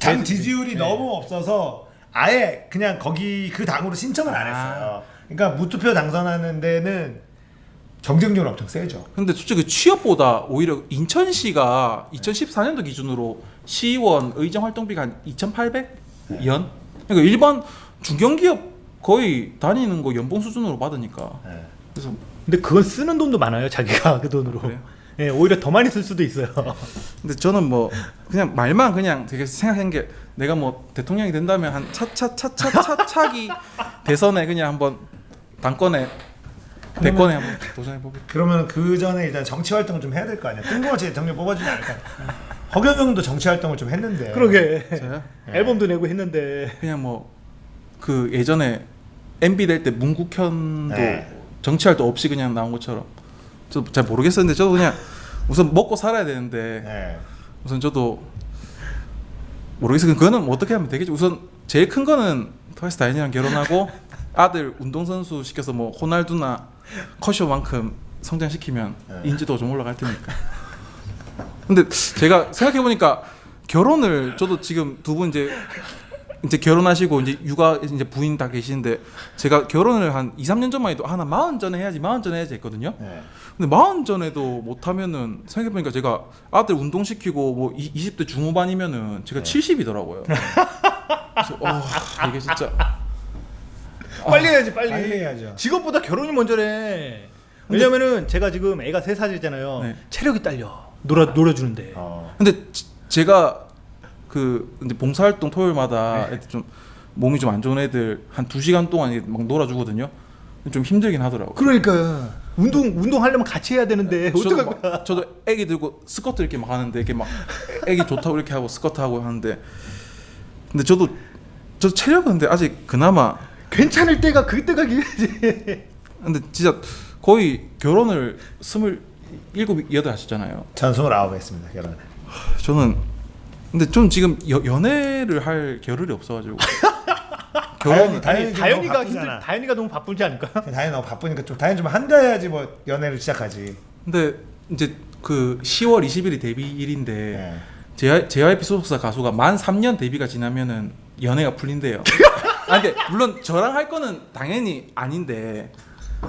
[SPEAKER 2] 당 지지율이 너무 없어서 아예 그냥 거기 그 당으로 신청을 안 했어요. 그러니까 무투표 당선하는 데는 경쟁률 엄청 세죠.
[SPEAKER 4] 근데 솔직히 취업보다 오히려 인천시가 2014년도 기준으로 시의원 의정 활동비가 한 2,800연? 그러니까 일반 중견기업 거의 다니는 거 연봉 수준으로 받으니까.
[SPEAKER 2] 네.
[SPEAKER 4] 그래서
[SPEAKER 3] 근데 그건 쓰는 돈도 많아요. 자기가 그 돈으로.
[SPEAKER 4] 그래요?
[SPEAKER 3] 예, 오히려 더 많이 쓸 수도 있어요.
[SPEAKER 4] 근데 저는 뭐 그냥 말만 그냥 되게 생각한 게 내가 뭐 대통령이 된다면 한 차기 대선에 그냥 한번 당권에 대권에 한번 도전해 보겠다.
[SPEAKER 2] 그러면 그 전에 일단 정치 활동을 좀 해야 될 거 아니야. 뜬금없이 대통령 뽑아주지 않을까. 허경영도 정치 활동을 좀 했는데.
[SPEAKER 3] 그러게.
[SPEAKER 4] 저요?
[SPEAKER 3] 앨범도 내고 했는데.
[SPEAKER 4] 그냥 뭐 그 예전에 MB 될 때 문국현도
[SPEAKER 2] 네.
[SPEAKER 4] 정치활동 없이 그냥 나온 것처럼 저도 잘 모르겠었는데 저도 그냥 우선 먹고 살아야 되는데
[SPEAKER 2] 네.
[SPEAKER 4] 우선 저도 모르겠어요. 그거는 뭐 어떻게 하면 되겠지. 우선 제일 큰 거는 트와이스 다현이랑 결혼하고 아들 운동선수 시켜서 뭐 호날두나 커쇼만큼 성장시키면 인지도가 좀 올라갈 테니까. 근데 제가 생각해보니까 결혼을 저도 지금 두 분 이제 결혼하시고 이제 육아 이제 부인 다 계시는데 제가 결혼을 한 2, 3년 전만 해도 나 40 전에 해야지 했거든요.
[SPEAKER 2] 네.
[SPEAKER 4] 근데 40 전에도 못하면은 생각해보니까 제가 아들 운동시키고 뭐 20대 중후반이면은 제가 70이더라고요. 그래서 이게 진짜
[SPEAKER 3] 빨리 해야지 빨리.
[SPEAKER 2] 빨리 해야죠.
[SPEAKER 3] 직업보다 결혼이 먼저래. 왜냐면은 제가 지금 애가 3살이잖아요.
[SPEAKER 4] 네.
[SPEAKER 3] 체력이 딸려. 놀아주는데.
[SPEAKER 4] 근데 제가 그 이제 봉사활동 토요일마다 애들 좀 몸이 좀 안 좋은 애들 한 2시간 동안 이렇게 막 놀아주거든요. 좀 힘들긴 하더라고요.
[SPEAKER 3] 그러니까 운동하려면 같이 해야 되는데 어떡할 거야.
[SPEAKER 4] 저도 애기 들고 스쿼트 이렇게 막 하는데 이렇게 막 애기 좋다고 이렇게 하고 스쿼트 하고 하는데 근데 저도 체력은 근데 아직 그나마
[SPEAKER 3] 괜찮을 때가 그때가 기회지.
[SPEAKER 4] 근데 진짜 거의 결혼을 27, 8 하셨잖아요.
[SPEAKER 2] 전 29 했습니다. 결혼을.
[SPEAKER 4] 저는 근데 좀 지금 연애를 할 겨를이 없어가지고 결혼
[SPEAKER 3] 다현이가 너무 바쁘지 않을까?
[SPEAKER 2] 다현이 너무 바쁘니까 좀 다현이 좀 한가해야지 뭐 연애를 시작하지.
[SPEAKER 4] 근데 이제 그 10월 20일이 데뷔일인데
[SPEAKER 2] 네.
[SPEAKER 4] JYP 소속사 가수가 만 3년 데뷔가 지나면은 연애가 풀린대요. 근데 물론 저랑 할 거는 당연히 아닌데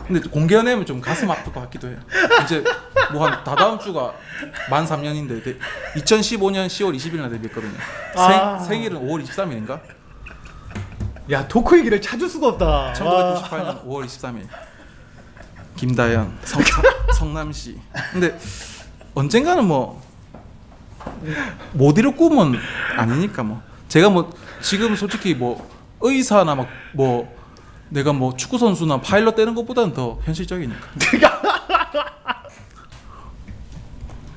[SPEAKER 4] 근데 공개 연애하면 좀 가슴 아플 것 같기도 해요. 이제 뭐 한 다다음 주가 만 3년인데 2015년 10월 20일 날 데뷔했거든요. 생일은 5월 23일인가?
[SPEAKER 3] 야 토크의 길을 찾을 수가 없다.
[SPEAKER 4] 1998년 5월 23일 김다현 성남시. 근데 언젠가는 뭐 못 이룰 꿈은 아니니까 뭐 제가 뭐 지금 솔직히 뭐 의사나 막 뭐 내가 뭐 축구 선수나 파일럿 되는 것보다는 더 현실적이니까.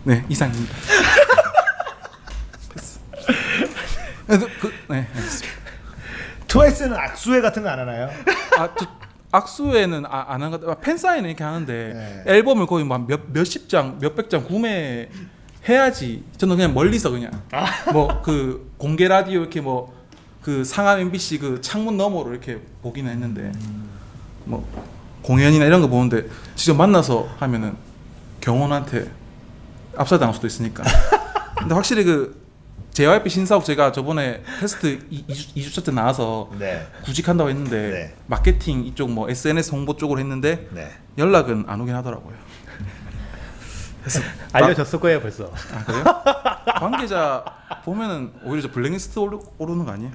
[SPEAKER 4] 네 이상입니다. 네 알겠습니다.
[SPEAKER 2] 트와이스는 악수회 같은 거 안 하나요?
[SPEAKER 4] 저 악수회는 안 하는 것. 팬사인은 이렇게 하는데
[SPEAKER 2] 네.
[SPEAKER 4] 앨범을 거의 뭐 몇십 장, 몇백 장 구매해야지. 저는 그냥 멀리서 그냥 뭐 그 공개 라디오 이렇게 뭐 그 상암 MBC 그 창문 너머로 이렇게 보기는 했는데 뭐 공연이나 이런 거 보는데 직접 만나서 하면은 경원한테 압살당할 수도 있으니까. 근데 확실히 그 JYP 신사옥 제가 저번에 테스트 2주차 때 나와서
[SPEAKER 2] 네.
[SPEAKER 4] 구직한다고 했는데
[SPEAKER 2] 네.
[SPEAKER 4] 마케팅 이쪽 뭐 SNS 홍보 쪽으로 했는데
[SPEAKER 2] 네.
[SPEAKER 4] 연락은 안 오긴 하더라고요. 그래서
[SPEAKER 3] 알려졌을 거예요 벌써.
[SPEAKER 4] 아 그래요? 관계자 보면은 오히려 저 블랙리스트 오르는 거 아니에요?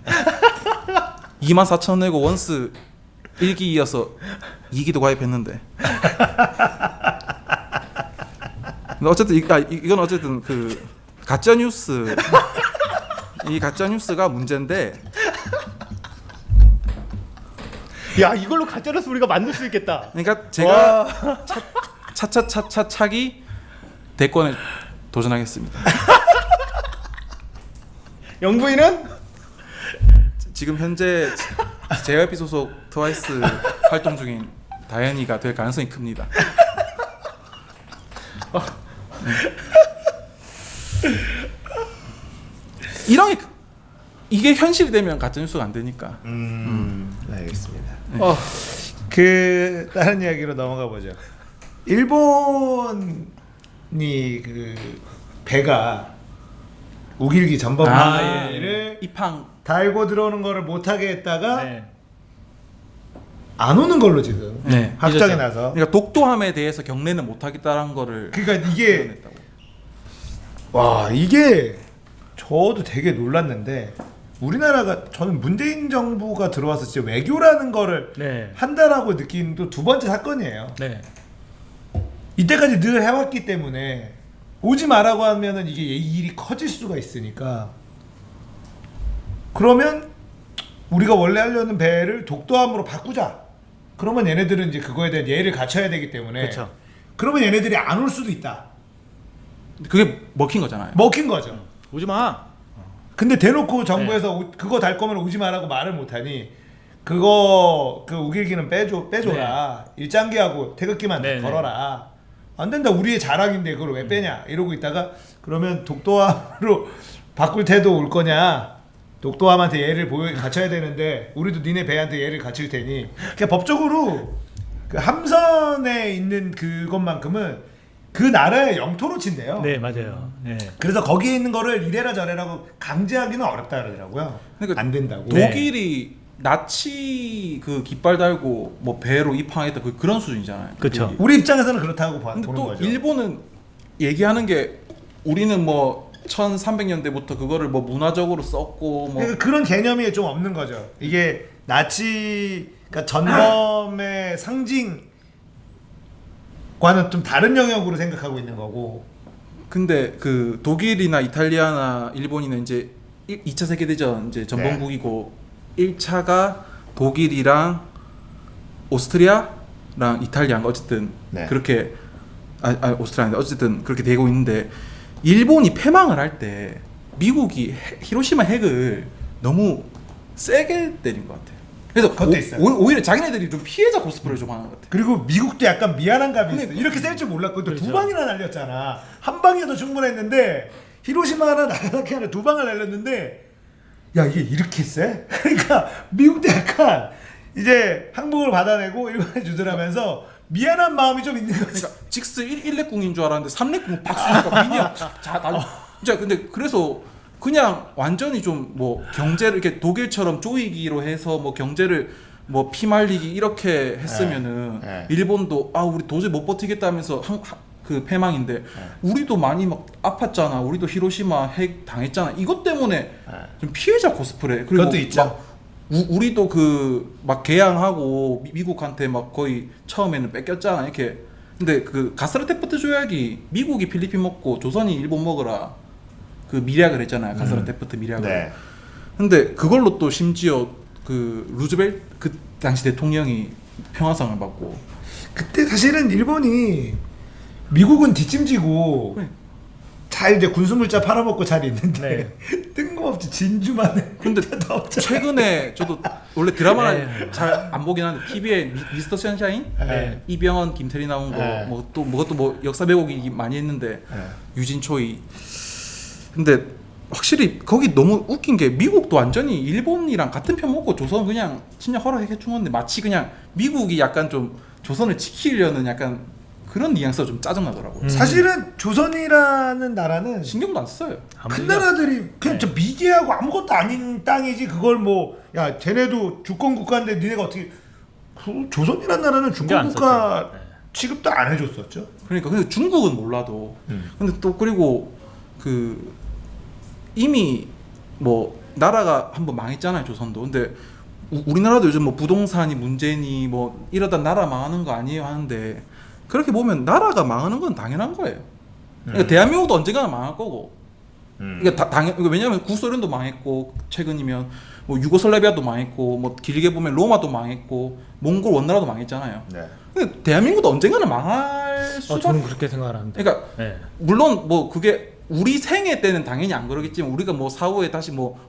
[SPEAKER 4] 24,000원 내고 원스 1기 이어서 2기도 가입했는데. 근데 어쨌든 이건 어쨌든 그 가짜 뉴스 이 가짜 뉴스가 문제인데.
[SPEAKER 3] 야 이걸로 가짜뉴스 우리가 만들 수 있겠다.
[SPEAKER 4] 그러니까 제가 차차차차차기 대권에 도전하겠습니다.
[SPEAKER 3] 영부인은
[SPEAKER 4] 지금 현재 JYP 소속 트와이스 활동 중인 다현이가 될 가능성이 큽니다. 이런 게 이게 현실이 되면 가짜 뉴스가 안 되니까.
[SPEAKER 2] 알겠습니다.
[SPEAKER 4] 네.
[SPEAKER 2] 그 다른 이야기로 넘어가 보죠. 일본이 그 배가 우길기 전범기를
[SPEAKER 4] 입항
[SPEAKER 2] 달고 들어오는 거를 못하게 했다가
[SPEAKER 3] 네.
[SPEAKER 2] 안 오는 걸로 지금
[SPEAKER 4] 네.
[SPEAKER 2] 확정이
[SPEAKER 3] 잊었죠.
[SPEAKER 2] 나서.
[SPEAKER 4] 그러니까 독도함에 대해서 경례는 못하겠다는 거를
[SPEAKER 2] 그러니까 이게
[SPEAKER 4] 드러냈다고.
[SPEAKER 2] 와 이게 저도 되게 놀랐는데 우리나라가 저는 문재인 정부가 들어와서 진짜 외교라는 거를
[SPEAKER 3] 네.
[SPEAKER 2] 한다라고 느낀 또 두 번째 사건이에요.
[SPEAKER 3] 네.
[SPEAKER 2] 이때까지 늘 해왔기 때문에 오지 마라고 하면은 이게 이 일이 커질 수가 있으니까 그러면 우리가 원래 하려는 배를 독도함으로 바꾸자. 그러면 얘네들은 이제 그거에 대한 예의를 갖춰야 되기 때문에
[SPEAKER 3] 그렇죠.
[SPEAKER 2] 그러면 얘네들이 안 올 수도 있다.
[SPEAKER 4] 그게 먹힌 거잖아요.
[SPEAKER 2] 먹힌 거죠.
[SPEAKER 3] 오지 마.
[SPEAKER 2] 근데 대놓고 정부에서 그거 달 거면 오지 마라고 말을 못하니 그거 그 우길기는 빼줘라. 일장기하고 태극기만
[SPEAKER 3] 네,
[SPEAKER 2] 걸어라. 안 된다. 우리의 자랑인데 그걸 왜 빼냐 이러고 있다가 그러면 독도함으로 바꿀 태도 올 거냐 독도함한테 예를 갖춰야 되는데 우리도 니네 배한테 예를 갖출 테니 그러니까 법적으로 그 함선에 있는 그것만큼은 그 나라의 영토로 친대요.
[SPEAKER 3] 네, 맞아요. 네.
[SPEAKER 2] 그래서 거기에 있는 거를 이래라 저래라고 강제하기는 어렵다 그러더라고요.
[SPEAKER 4] 그러니까
[SPEAKER 2] 안 된다고.
[SPEAKER 4] 독일이 나치 그 깃발 달고 뭐 배로 입항했다 그런 수준이잖아요.
[SPEAKER 3] 그쵸.
[SPEAKER 4] 독일이.
[SPEAKER 2] 우리 입장에서는 그렇다고 보는
[SPEAKER 4] 근데 또
[SPEAKER 2] 거죠.
[SPEAKER 4] 일본은 얘기하는 게 우리는 뭐 1300년대부터 그거를 뭐 문화적으로 썼고 뭐
[SPEAKER 2] 그러니까 그런 개념이 좀 없는 거죠. 이게 나치 그러니까 전범의 상징과는 좀 다른 영역으로 생각하고 있는 거고.
[SPEAKER 4] 근데 그 독일이나 이탈리아나 일본이는 이제 2차 세계대전 이제 전범국이고 1차가 독일이랑 오스트리아랑 이탈리아인가 어쨌든
[SPEAKER 2] 네.
[SPEAKER 4] 그렇게 오스트리아인데 어쨌든 그렇게 되고 있는데 일본이 패망을 할 때 미국이 히로시마 핵을 너무 세게 때린 것 같아요. 그래서
[SPEAKER 2] 그것도 있어요.
[SPEAKER 4] 오히려 자기네들이 좀 피해자 코스프레를 좀 하는 것 같아요.
[SPEAKER 2] 그리고 미국도 약간 미안한 감이 있어.
[SPEAKER 4] 그러니까.
[SPEAKER 2] 이렇게 셀 줄 몰랐고 또 두
[SPEAKER 3] 그렇죠.
[SPEAKER 2] 방이나 날렸잖아. 한 방이어도 충분했는데 히로시마 하나 나가사키 하나 두 방을 날렸는데 야 이게 이렇게 세? 그러니까 미국도 약간 이제 항복을 받아내고 일본에 주둔하면서 미안한 마음이 좀 있는 거지.
[SPEAKER 4] 그러니까 직스 1렙궁인 줄 알았는데 3렙궁 박수니까 미니언 진짜 근데 그래서 그냥 완전히 좀 뭐 경제를 이렇게 독일처럼 쪼이기로 해서 뭐 경제를 뭐 피말리기 이렇게 했으면은
[SPEAKER 2] 네.
[SPEAKER 4] 일본도 아 우리 도저히 못 버티겠다면서 그 패망인데 우리도 많이 막 아팠잖아. 우리도 히로시마 핵 당했잖아. 이것 때문에 좀 피해자 코스프레 그리고
[SPEAKER 2] 그것도 있죠.
[SPEAKER 4] 막 우리도 그 막 개항하고 미국한테 막 거의 처음에는 뺏겼잖아 이렇게. 근데 그 가스라테프트 조약이 미국이 필리핀 먹고 조선이 일본 먹으라 그 밀약을 했잖아요. 가스라테프트 밀약을.
[SPEAKER 2] 네.
[SPEAKER 4] 근데 그걸로 또 심지어 그 루즈벨트 그 당시 대통령이 평화상을 받고.
[SPEAKER 2] 그때 사실은 일본이 미국은 뒷짐지고
[SPEAKER 4] 그래.
[SPEAKER 2] 잘 이제 군수물자 팔아먹고 잘 있는데
[SPEAKER 3] 네.
[SPEAKER 2] 뜬금없이 진주만
[SPEAKER 4] 근데
[SPEAKER 2] 더 없잖아.
[SPEAKER 4] 최근에 저도 원래 드라마를
[SPEAKER 3] 네.
[SPEAKER 4] 잘 안 보긴 하는데 TV에 미스터 선샤인
[SPEAKER 2] 네.
[SPEAKER 4] 이병헌 김태리 나온 거
[SPEAKER 2] 네.
[SPEAKER 4] 뭐 또 그것도 뭐 역사 왜곡이 많이 했는데
[SPEAKER 2] 네.
[SPEAKER 4] 유진초이. 근데 확실히 거기 너무 웃긴 게 미국도 완전히 일본이랑 같은 편 먹고 조선 그냥 진짜 허락해 준 건데 마치 그냥 미국이 약간 좀 조선을 지키려는 약간 그런 뉘앙스가 좀 짜증나더라고요.
[SPEAKER 2] 사실은 조선이라는 나라는
[SPEAKER 4] 신경도 안 써요.
[SPEAKER 2] 큰 나라들이 그냥
[SPEAKER 3] 네.
[SPEAKER 2] 저 미개하고 아무것도 아닌 땅이지 그걸 뭐 야 쟤네도 주권 국가인데 니네가 어떻게 조선이라는 나라는
[SPEAKER 3] 신경
[SPEAKER 2] 주권
[SPEAKER 3] 안
[SPEAKER 2] 국가
[SPEAKER 3] 썼죠. 네.
[SPEAKER 2] 취급도 안 해줬었죠.
[SPEAKER 4] 그러니까 근데 중국은 몰라도 근데 또 그리고 그 이미 뭐 나라가 한번 망했잖아요 조선도. 근데 우리나라도 요즘 뭐 부동산이 문제니 뭐 이러다 나라 망하는 거 아니에요 하는데 그렇게 보면 나라가 망하는 건 당연한 거예요. 그러니까 대한민국도 언젠가는 망할 거고. 그러니까 왜냐하면 구소련도 망했고 최근이면 뭐 유고슬라비아도 망했고 뭐 길게 보면 로마도 망했고 몽골 원나라도 망했잖아요.
[SPEAKER 2] 네.
[SPEAKER 4] 근데 대한민국도 언젠가는 망할 수밖에.
[SPEAKER 3] 저는 그렇게 생각을 하는데.
[SPEAKER 4] 그러니까
[SPEAKER 3] 네.
[SPEAKER 4] 물론 뭐 그게 우리 생애 때는 당연히 안 그러겠지만 우리가 뭐 사후에 다시 뭐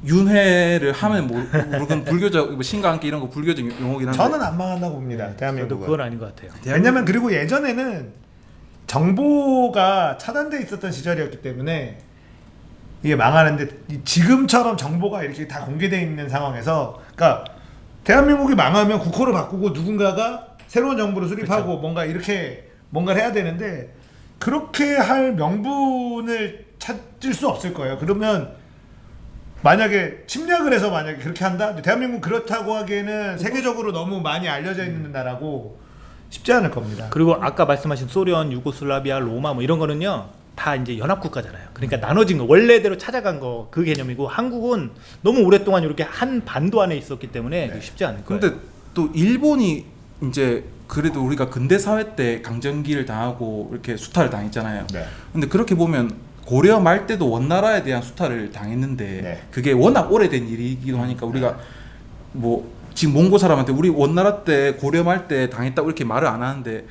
[SPEAKER 4] 윤회를 하면 뭐 그건 불교적 뭐 신과 함께 이런 거 불교적 용어긴 한데
[SPEAKER 2] 저는 안 망한다고 봅니다.
[SPEAKER 3] 저도
[SPEAKER 2] 대한민국은.
[SPEAKER 3] 그건 아닌 것 같아요.
[SPEAKER 2] 왜냐면 그리고 예전에는 정보가 차단돼 있었던 시절이었기 때문에 이게 망하는데 지금처럼 정보가 이렇게 다 공개돼 있는 상황에서 그러니까 대한민국이 망하면 국호를 바꾸고 누군가가 새로운 정부를 수립하고
[SPEAKER 3] 그렇죠.
[SPEAKER 2] 뭔가 이렇게 뭔가를 해야 되는데 그렇게 할 명분을 찾을 수 없을 거예요. 그러면 만약에 침략을 해서 만약에 그렇게 한다? 대한민국 그렇다고 하기에는 세계적으로 너무 많이 알려져 있는 나라고 쉽지 않을 겁니다.
[SPEAKER 3] 그리고 아까 말씀하신 소련, 유고슬라비아, 로마 뭐 이런 거는요 다 이제 연합국가잖아요. 그러니까 나눠진 거 원래대로 찾아간 거 그 개념이고 한국은 너무 오랫동안 이렇게 한 반도 안에 있었기 때문에
[SPEAKER 2] 네.
[SPEAKER 3] 쉽지 않을 거예요.
[SPEAKER 4] 근데 또 일본이 이제 그래도 우리가 근대 사회 때 강점기를 당하고 이렇게 수탈을 당했잖아요.
[SPEAKER 2] 네.
[SPEAKER 4] 근데 그렇게 보면 고려 말 때도 원나라에 대한 수탈을 당했는데
[SPEAKER 2] 네.
[SPEAKER 4] 그게 워낙 오래된 일이기도 하니까 우리가 뭐 지금 몽고 사람한테 우리 원나라 때 고려 말 때 당했다고 이렇게 말을 안 하는데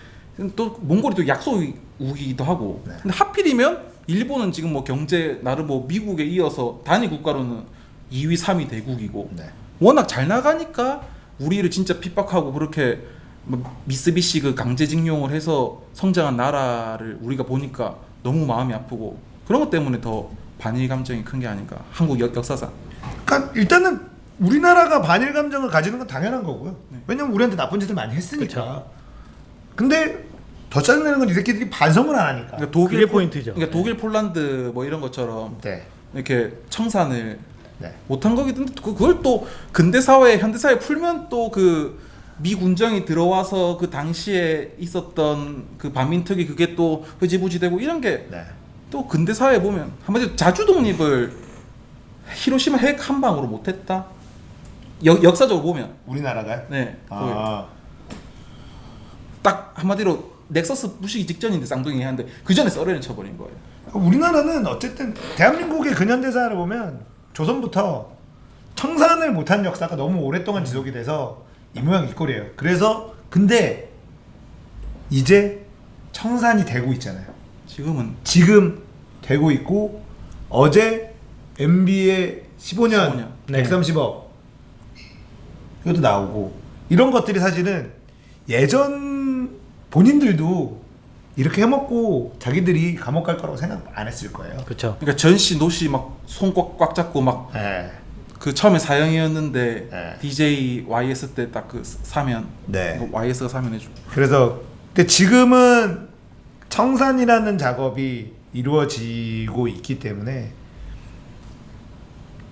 [SPEAKER 4] 또 몽골이 또 약소국이기도 하고
[SPEAKER 2] 네.
[SPEAKER 4] 근데 하필이면 일본은 지금 뭐 경제 나름 뭐 미국에 이어서 단위 국가로는 2위 3위 대국이고
[SPEAKER 2] 네.
[SPEAKER 4] 워낙 잘 나가니까 우리를 진짜 핍박하고 그렇게 뭐 미쓰비시 그 강제징용을 해서 성장한 나라를 우리가 보니까 너무 마음이 아프고 그런 것 때문에 더 반일 감정이 큰 게 아닌가. 한국 역사상.
[SPEAKER 2] 그러니까 일단은 우리나라가 반일 감정을 가지는 건 당연한 거고요. 왜냐면 우리한테 나쁜 짓을 많이 했으니까.
[SPEAKER 3] 그쵸.
[SPEAKER 2] 근데 더 짜증내는 건 이 새끼들이 반성을 안 하니까.
[SPEAKER 4] 그러니까
[SPEAKER 3] 그게 포인트죠.
[SPEAKER 4] 그러니까 독일, 폴란드 뭐 이런 것처럼
[SPEAKER 2] 네.
[SPEAKER 4] 이렇게 청산을
[SPEAKER 2] 네.
[SPEAKER 4] 못한 거기든 그걸 또 근대 사회, 현대 사회 풀면 또 그 미군정이 들어와서 그 당시에 있었던 그 반민특위 그게 또 흐지부지되고 이런 게 또
[SPEAKER 2] 네.
[SPEAKER 4] 근대 사회 보면 한마디로 자주 독립을 히로시마 핵 한 방으로 못했다. 역사적으로 보면
[SPEAKER 2] 우리나라가요?
[SPEAKER 4] 네.
[SPEAKER 2] 아.
[SPEAKER 4] 딱 한마디로 넥서스 부시기 직전인데 쌍둥이 하는데 그 전에 썰어를 쳐버린 거예요.
[SPEAKER 2] 우리나라는 어쨌든 대한민국의 근현대사를 보면 조선부터 청산을 못한 역사가 너무 오랫동안 지속이 돼서 이 모양 이 꼴이에요. 그래서 근데 이제 청산이 되고 있잖아요. 지금 되고 있고 어제 MB의 15년. 130억 이것도 나오고 이런 것들이 사실은 예전 본인들도 이렇게 해먹고 자기들이 감옥 갈 거라고 생각 안 했을 거예요.
[SPEAKER 3] 그렇죠.
[SPEAKER 4] 그러니까 전씨 노씨 막 손 꽉 잡고 막
[SPEAKER 2] 네.
[SPEAKER 4] 그 처음에 사형이었는데
[SPEAKER 2] 네.
[SPEAKER 4] DJ YS 때 딱 그 사면
[SPEAKER 2] 네.
[SPEAKER 4] YS가 사면해주고
[SPEAKER 2] 그래서 근데 지금은 청산이라는 작업이 이루어지고 있기 때문에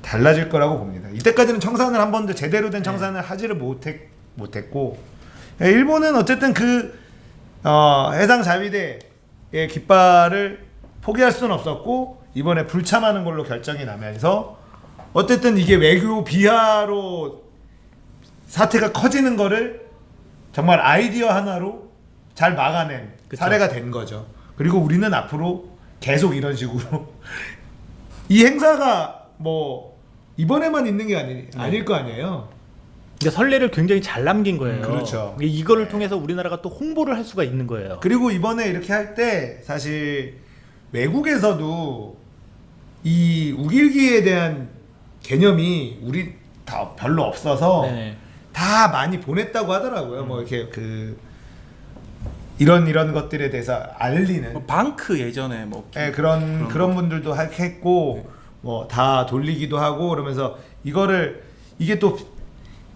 [SPEAKER 2] 달라질 거라고 봅니다. 이때까지는 청산을 한 번도 제대로 된 청산을 하지를 못했고 일본은 어쨌든 그 해상 자위대의 깃발을 포기할 수는 없었고 이번에 불참하는 걸로 결정이 나면서 어쨌든 이게 외교 비하로 사태가 커지는 거를 정말 아이디어 하나로 잘 막아낸
[SPEAKER 3] 그쵸.
[SPEAKER 2] 사례가 된 거죠. 그리고 우리는 앞으로 계속 이런 식으로 이 행사가 뭐 이번에만 있는 게 아닐 거 아니에요.
[SPEAKER 3] 그러니까 선례를 굉장히 잘 남긴 거예요.
[SPEAKER 2] 그렇죠.
[SPEAKER 3] 이거를 통해서 우리나라가 또 홍보를 할 수가 있는 거예요.
[SPEAKER 2] 그리고 이번에 이렇게 할 때 사실 외국에서도 이 우길기에 대한 개념이 우리 다 별로 없어서
[SPEAKER 3] 네네.
[SPEAKER 2] 다 많이 보냈다고 하더라고요. 뭐 이렇게 그 이런 것들에 대해서 알리는
[SPEAKER 4] 뭐 방크 예전에 뭐
[SPEAKER 2] 그런 분들도 했고 뭐 다 돌리기도 하고 그러면서 이게 또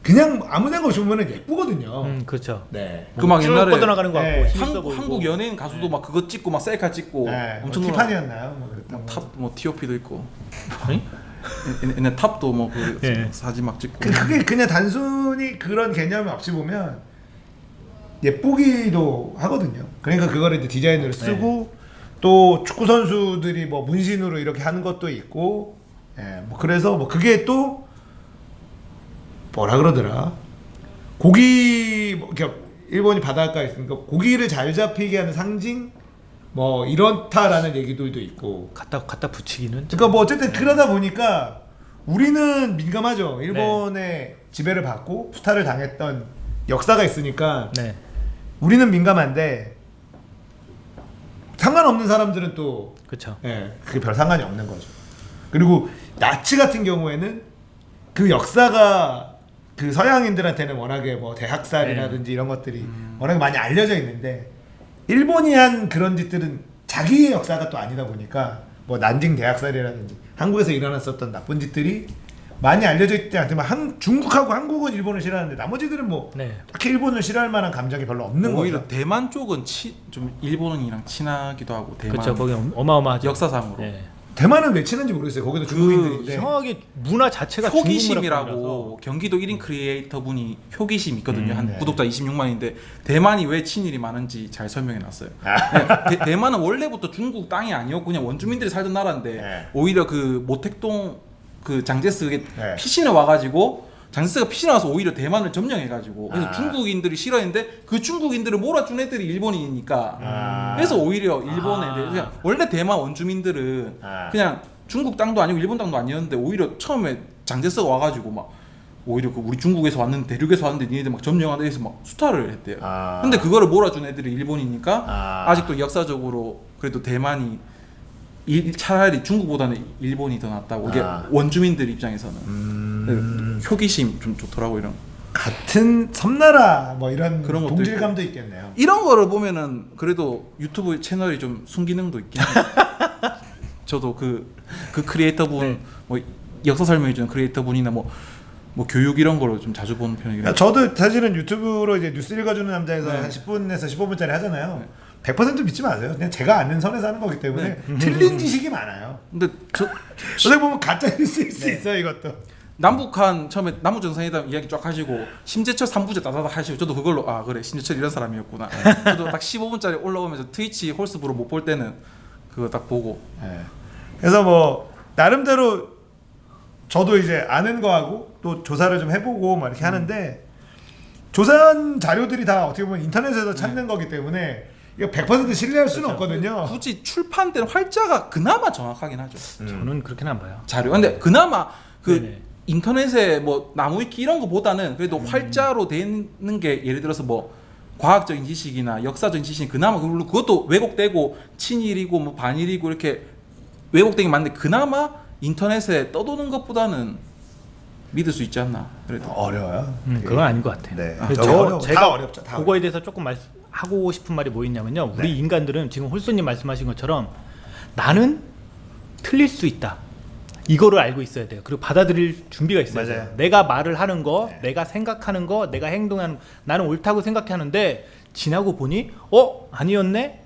[SPEAKER 2] 그냥 아무 생각 없이 보면은 예쁘거든요.
[SPEAKER 3] 그렇죠.
[SPEAKER 2] 네.
[SPEAKER 4] 그 막
[SPEAKER 3] 쭉
[SPEAKER 4] 옛날에
[SPEAKER 3] 뻗어나가는 거 같고
[SPEAKER 2] 네.
[SPEAKER 3] 힘있어 보이고.
[SPEAKER 4] 한국 연예인 가수도 막 그거 찍고 막 셀카 찍고
[SPEAKER 2] 네.
[SPEAKER 4] 엄청
[SPEAKER 2] 뭐 티파니였나요? 뭐 그랬던 거.
[SPEAKER 4] 탑뭐 TOP도 있고 얘네 탑도 뭐그
[SPEAKER 3] 네.
[SPEAKER 4] 사진 막 찍고
[SPEAKER 2] 그게 그냥 단순히 그런 개념이 없이 보면 예쁘기도 하거든요. 그러니까 그거를 이제 디자인으로 쓰고 또 축구 선수들이 뭐 문신으로 이렇게 하는 것도 있고, 뭐 그래서 뭐 그게 또 뭐라 그러더라. 고기 뭐 이렇게 일본이 바닷가에 있으니까 고기를 잘 잡히게 하는 상징 뭐 이렇다라는 얘기들도 있고.
[SPEAKER 3] 갖다 붙이기는.
[SPEAKER 2] 그러니까 뭐 어쨌든 그러다 보니까 우리는 민감하죠. 일본의 지배를 받고 수탈을 당했던 역사가 있으니까
[SPEAKER 3] 네.
[SPEAKER 2] 우리는 민감한데 상관없는 사람들은 또
[SPEAKER 3] 그렇죠.
[SPEAKER 2] 그게 별 상관이 없는 거죠. 그리고 나치 같은 경우에는 그 역사가 그 서양인들한테는 워낙에 뭐 대학살이라든지 이런 것들이 워낙에 많이 알려져 있는데 일본이 한 그런 짓들은 자기의 역사가 또 아니다 보니까 뭐 난징 대학살이라든지 한국에서 일어났었던 나쁜 짓들이 많이 알려져 있지 않지만 중국하고 한국은 일본을 싫어하는데 나머지들은 뭐 딱히 일본을 싫어할 만한 감정이 별로 없는
[SPEAKER 4] 오히려
[SPEAKER 2] 거죠.
[SPEAKER 4] 대만 쪽은 좀 일본이랑 친하기도 하고 대만
[SPEAKER 3] 그렇죠. 거기 어마어마하죠.
[SPEAKER 4] 역사상으로
[SPEAKER 2] 대만은 왜 친한지 모르겠어요. 거기도 중국인들인데
[SPEAKER 3] 이상하게 문화 자체가
[SPEAKER 4] 효기심이라고 경기도 1인 크리에이터 분이 효기심 있거든요. 한
[SPEAKER 2] 네.
[SPEAKER 4] 구독자 26만인데 대만이 왜 친일이 많은지 잘 설명해 놨어요. 대만은 원래부터 중국 땅이 아니었고 그냥 원주민들이 살던 나라인데 오히려 그 모택동 그 장제스가 피신해 와가지고 장제스가 피신해 와서 오히려 대만을 점령해가지고 그래서 중국인들이 싫어했는데 그 중국인들을 몰아준 애들이 일본이니까 그래서 오히려 일본에 그냥 원래 대만 원주민들은 그냥 중국 땅도 아니고 일본 땅도 아니었는데 오히려 처음에 장제스가 와가지고 막 오히려 그 우리 중국에서 왔는데 대륙에서 왔는데 니네들 막 점령하는 데서 막 수탈을 했대요. 근데 그거를 몰아준 애들이 일본이니까 아직도 역사적으로 그래도 대만이 차라리 중국보다는 일본이 더 낫다고 이게 원주민들 입장에서는 효기심 좀 좋더라고 이런
[SPEAKER 2] 같은 섬나라 뭐 이런
[SPEAKER 4] 그런 것도
[SPEAKER 2] 동질감도 있겠네요.
[SPEAKER 4] 이런 거를 보면은 그래도 유튜브 채널이 좀 순기능도 있긴 해요. 저도 그 크리에이터 분,
[SPEAKER 3] 네.
[SPEAKER 4] 뭐 역사 설명해 주는 크리에이터 분이나 뭐 교육 이런 거로 좀 자주 보는 편이긴 해요.
[SPEAKER 2] 저도 사실은 유튜브로 이제 뉴스 읽어주는 남자에서
[SPEAKER 4] 네.
[SPEAKER 2] 한 10분에서 15분짜리 하잖아요.
[SPEAKER 4] 네.
[SPEAKER 2] 100% 믿지 마세요. 그냥 제가 아는 선에서 하는 거기 때문에 틀린 지식이 많아요.
[SPEAKER 4] 근데 저
[SPEAKER 2] 어떻게 보면 가짜 뉴스일 수 있어요, 이것도.
[SPEAKER 4] 남북한 처음에 남북정상회담 이야기 쫙 하시고 심재철 3부제 따다닥 하시고 저도 그걸로 아 그래 심재철 이런 사람이었구나. 저도 딱 15분짜리 올라오면서 트위치 홀스브로 못 볼 때는 그거 딱 보고
[SPEAKER 2] 그래서 뭐 나름대로 저도 이제 아는 거하고 또 조사를 좀 해보고 막 이렇게 하는데 조사한 자료들이 다 어떻게 보면 인터넷에서 찾는 거기 때문에 이거 100% 신뢰할 수는 없거든요.
[SPEAKER 4] 굳이 출판된 활자가 그나마 정확하긴 하죠.
[SPEAKER 3] 저는 그렇게는 안 봐요.
[SPEAKER 4] 자료. 근데 그나마 그
[SPEAKER 3] 네네.
[SPEAKER 4] 인터넷에 뭐 나무위키 이런 거보다는 그래도 활자로 돼 있는 게 예를 들어서 뭐 과학적인 지식이나 역사적인 지식 그나마 물론 그것도 왜곡되고 친일이고 뭐 반일이고 이렇게 왜곡되긴 맞는데 그나마 인터넷에 떠도는 것보다는 믿을 수 있지 않나. 그래도
[SPEAKER 2] 어려워요.
[SPEAKER 3] 그건 아닌 것 같아요.
[SPEAKER 2] 네.
[SPEAKER 3] 그래서
[SPEAKER 2] 저거 어려워. 다
[SPEAKER 3] 제가
[SPEAKER 2] 어렵죠. 다
[SPEAKER 3] 그거에 대해서 조금 하고 싶은 말이 뭐 있냐면요. 우리
[SPEAKER 2] 네.
[SPEAKER 3] 인간들은 지금 홀수님 말씀하신 것처럼 나는 틀릴 수 있다. 이거를 알고 있어야 돼요. 그리고 받아들일 준비가 있어야
[SPEAKER 2] 맞아요.
[SPEAKER 3] 돼요. 내가 말을 하는 거,
[SPEAKER 2] 네.
[SPEAKER 3] 내가 생각하는 거, 내가 행동하는 나는 옳다고 생각하는데 지나고 보니 아니었네?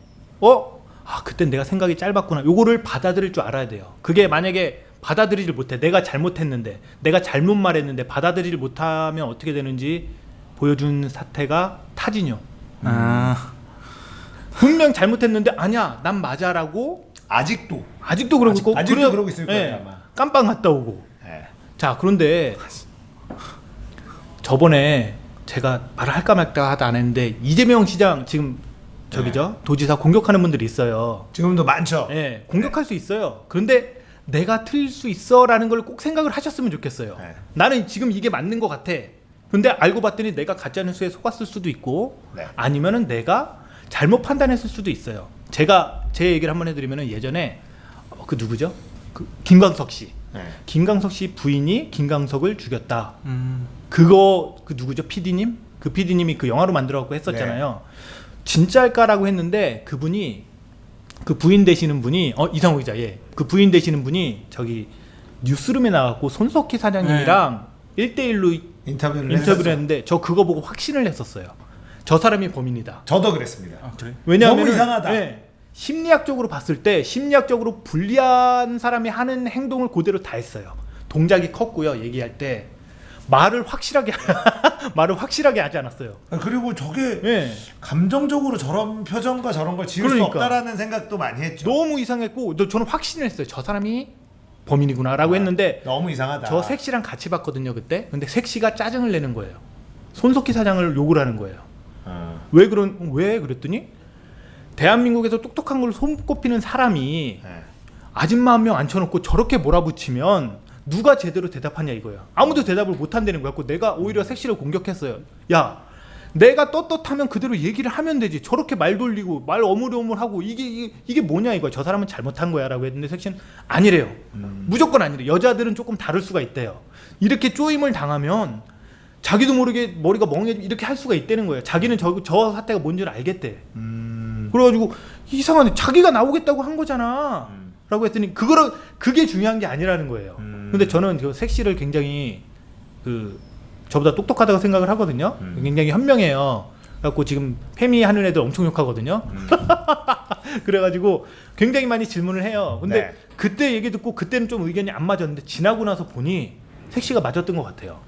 [SPEAKER 3] 그땐 내가 생각이 짧았구나. 요거를 받아들일 줄 알아야 돼요. 그게 만약에 받아들이질 못해. 내가 잘못했는데, 내가 잘못 말했는데 받아들이질 못하면 어떻게 되는지 보여준 사태가 타진요. 분명 잘못했는데 아니야, 난 맞아라고
[SPEAKER 2] 아직도
[SPEAKER 3] 그러고 있고
[SPEAKER 2] 아직도 그러고 있을 거예요, 아마.
[SPEAKER 3] 깜빵 갔다 오고.
[SPEAKER 2] 네.
[SPEAKER 3] 자, 그런데 저번에 제가 말을 할까 말까 하다 안 했는데 이재명 시장 지금 저기죠 도지사 공격하는 분들이 있어요.
[SPEAKER 2] 지금도 많죠.
[SPEAKER 3] 예, 공격할 수 있어요. 그런데 내가 틀릴 수 있어라는 걸 꼭 생각을 하셨으면 좋겠어요.
[SPEAKER 2] 네.
[SPEAKER 3] 나는 지금 이게 맞는 것 같아. 근데 알고 봤더니 내가 가짜 뉴스에 속았을 수도 있고,
[SPEAKER 2] 네.
[SPEAKER 3] 아니면은 내가 잘못 판단했을 수도 있어요. 제가 제 얘기를 한번 해드리면은 예전에 그 누구죠? 그 김광석 씨.
[SPEAKER 2] 네.
[SPEAKER 3] 김광석 씨 부인이 김광석을 죽였다. 그거 그 누구죠? PD님? 그 PD님이 그 영화로 만들어갖고 했었잖아요. 진짜일까라고 했는데 그분이 그 부인 되시는 분이 이상호 기자 그 부인 되시는 분이 저기 뉴스룸에 나왔고 손석희 사장님이랑 1대1로
[SPEAKER 2] 인터뷰를
[SPEAKER 3] 인터뷰를 했는데 저 그거 보고 확신을 했었어요. 저 사람이 범인이다.
[SPEAKER 2] 저도 그랬습니다.
[SPEAKER 4] 아 그래?
[SPEAKER 3] 왜냐하면
[SPEAKER 2] 너무 이상하다.
[SPEAKER 3] 심리학적으로 봤을 때 심리학적으로 불리한 사람이 하는 행동을 그대로 다 했어요. 동작이 컸고요. 얘기할 때 말을 확실하게 하지 않았어요.
[SPEAKER 2] 그리고 저게
[SPEAKER 3] 예.
[SPEAKER 2] 감정적으로 저런 표정과 저런 걸 지을
[SPEAKER 3] 그러니까.
[SPEAKER 2] 수 없다라는 생각도 많이 했죠.
[SPEAKER 3] 너무 이상했고 저는 확신을 했어요. 저 사람이 범인이구나라고 했는데
[SPEAKER 2] 너무 이상하다.
[SPEAKER 3] 저 색시랑 같이 봤거든요 그때. 근데 색시가 짜증을 내는 거예요. 손석희 사장을 욕을 하는 거예요. 왜 그랬더니 대한민국에서 똑똑한 걸로 손꼽히는 사람이
[SPEAKER 2] 네.
[SPEAKER 3] 아줌마 한 명 앉혀놓고 저렇게 몰아붙이면 누가 제대로 대답하냐 이거야. 아무도 대답을 못 한다는 거야. 내가 오히려 색시를 공격했어요. 야, 내가 떳떳하면 그대로 얘기를 하면 되지. 저렇게 말 돌리고 말 어물어물하고 이게 뭐냐 이거야. 저 사람은 잘못한 거야라고 했는데 색시는 아니래요. 무조건 아니래. 여자들은 조금 다를 수가 있대요. 이렇게 쪼임을 당하면 자기도 모르게 머리가 멍해지고 이렇게 할 수가 있다는 거예요. 자기는 저 사태가 뭔지를 알겠대. 그래가지고 이상하네. 자기가 나오겠다고 한 거잖아. 라고 했더니 그게 중요한 게 아니라는 거예요. 근데 저는 그 색시를 굉장히 저보다 똑똑하다고 생각을 하거든요. 굉장히 현명해요. 그래갖고 지금 페미 하는 애들 엄청 욕하거든요. 그래가지고 굉장히 많이 질문을 해요. 근데
[SPEAKER 2] 네.
[SPEAKER 3] 그때 얘기 듣고 그때는 좀 의견이 안 맞았는데 지나고 나서 보니 색시가 맞았던 것 같아요.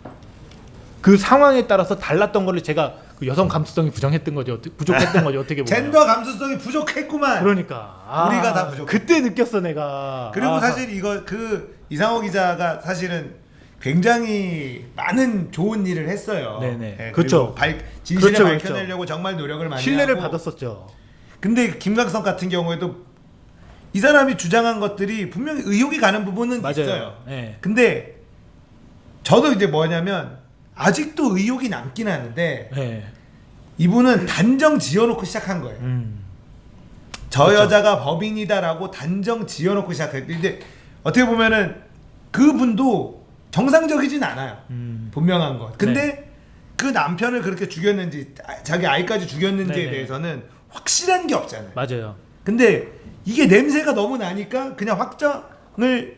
[SPEAKER 3] 그 상황에 따라서 달랐던 거를 제가 그 여성 감수성이 부족했던 거죠. 어떻게 보면.
[SPEAKER 2] 젠더 감수성이 부족했구만.
[SPEAKER 3] 그러니까
[SPEAKER 2] 우리가 다 부족해.
[SPEAKER 3] 그때 느꼈어 내가.
[SPEAKER 2] 그리고 사실 이상호 기자가 사실은 굉장히 많은 좋은 일을 했어요.
[SPEAKER 3] 네네.
[SPEAKER 2] 네,
[SPEAKER 3] 그렇죠.
[SPEAKER 2] 진실을
[SPEAKER 3] 그렇죠,
[SPEAKER 2] 밝혀내려고 정말 노력을 많이
[SPEAKER 3] 신뢰를
[SPEAKER 2] 하고.
[SPEAKER 3] 받았었죠.
[SPEAKER 2] 근데 김광석 같은 경우에도 이 사람이 주장한 것들이 분명히 의혹이 가는 부분은
[SPEAKER 3] 맞아요.
[SPEAKER 2] 있어요.
[SPEAKER 3] 네.
[SPEAKER 2] 근데 저도 이제 뭐냐면 아직도 의혹이 남긴 하는데
[SPEAKER 3] 네.
[SPEAKER 2] 이분은 단정 지어놓고 시작한 거예요. 저
[SPEAKER 3] 그렇죠.
[SPEAKER 2] 여자가 법인이다라고 단정 지어놓고 시작해요. 근데 어떻게 보면은 그분도 정상적이진 않아요. 분명한 것. 근데 그 남편을 그렇게 죽였는지 자기 아이까지 죽였는지에
[SPEAKER 3] 네네.
[SPEAKER 2] 대해서는 확실한 게 없잖아요.
[SPEAKER 3] 맞아요.
[SPEAKER 2] 근데 이게 냄새가 너무 나니까 그냥 확정을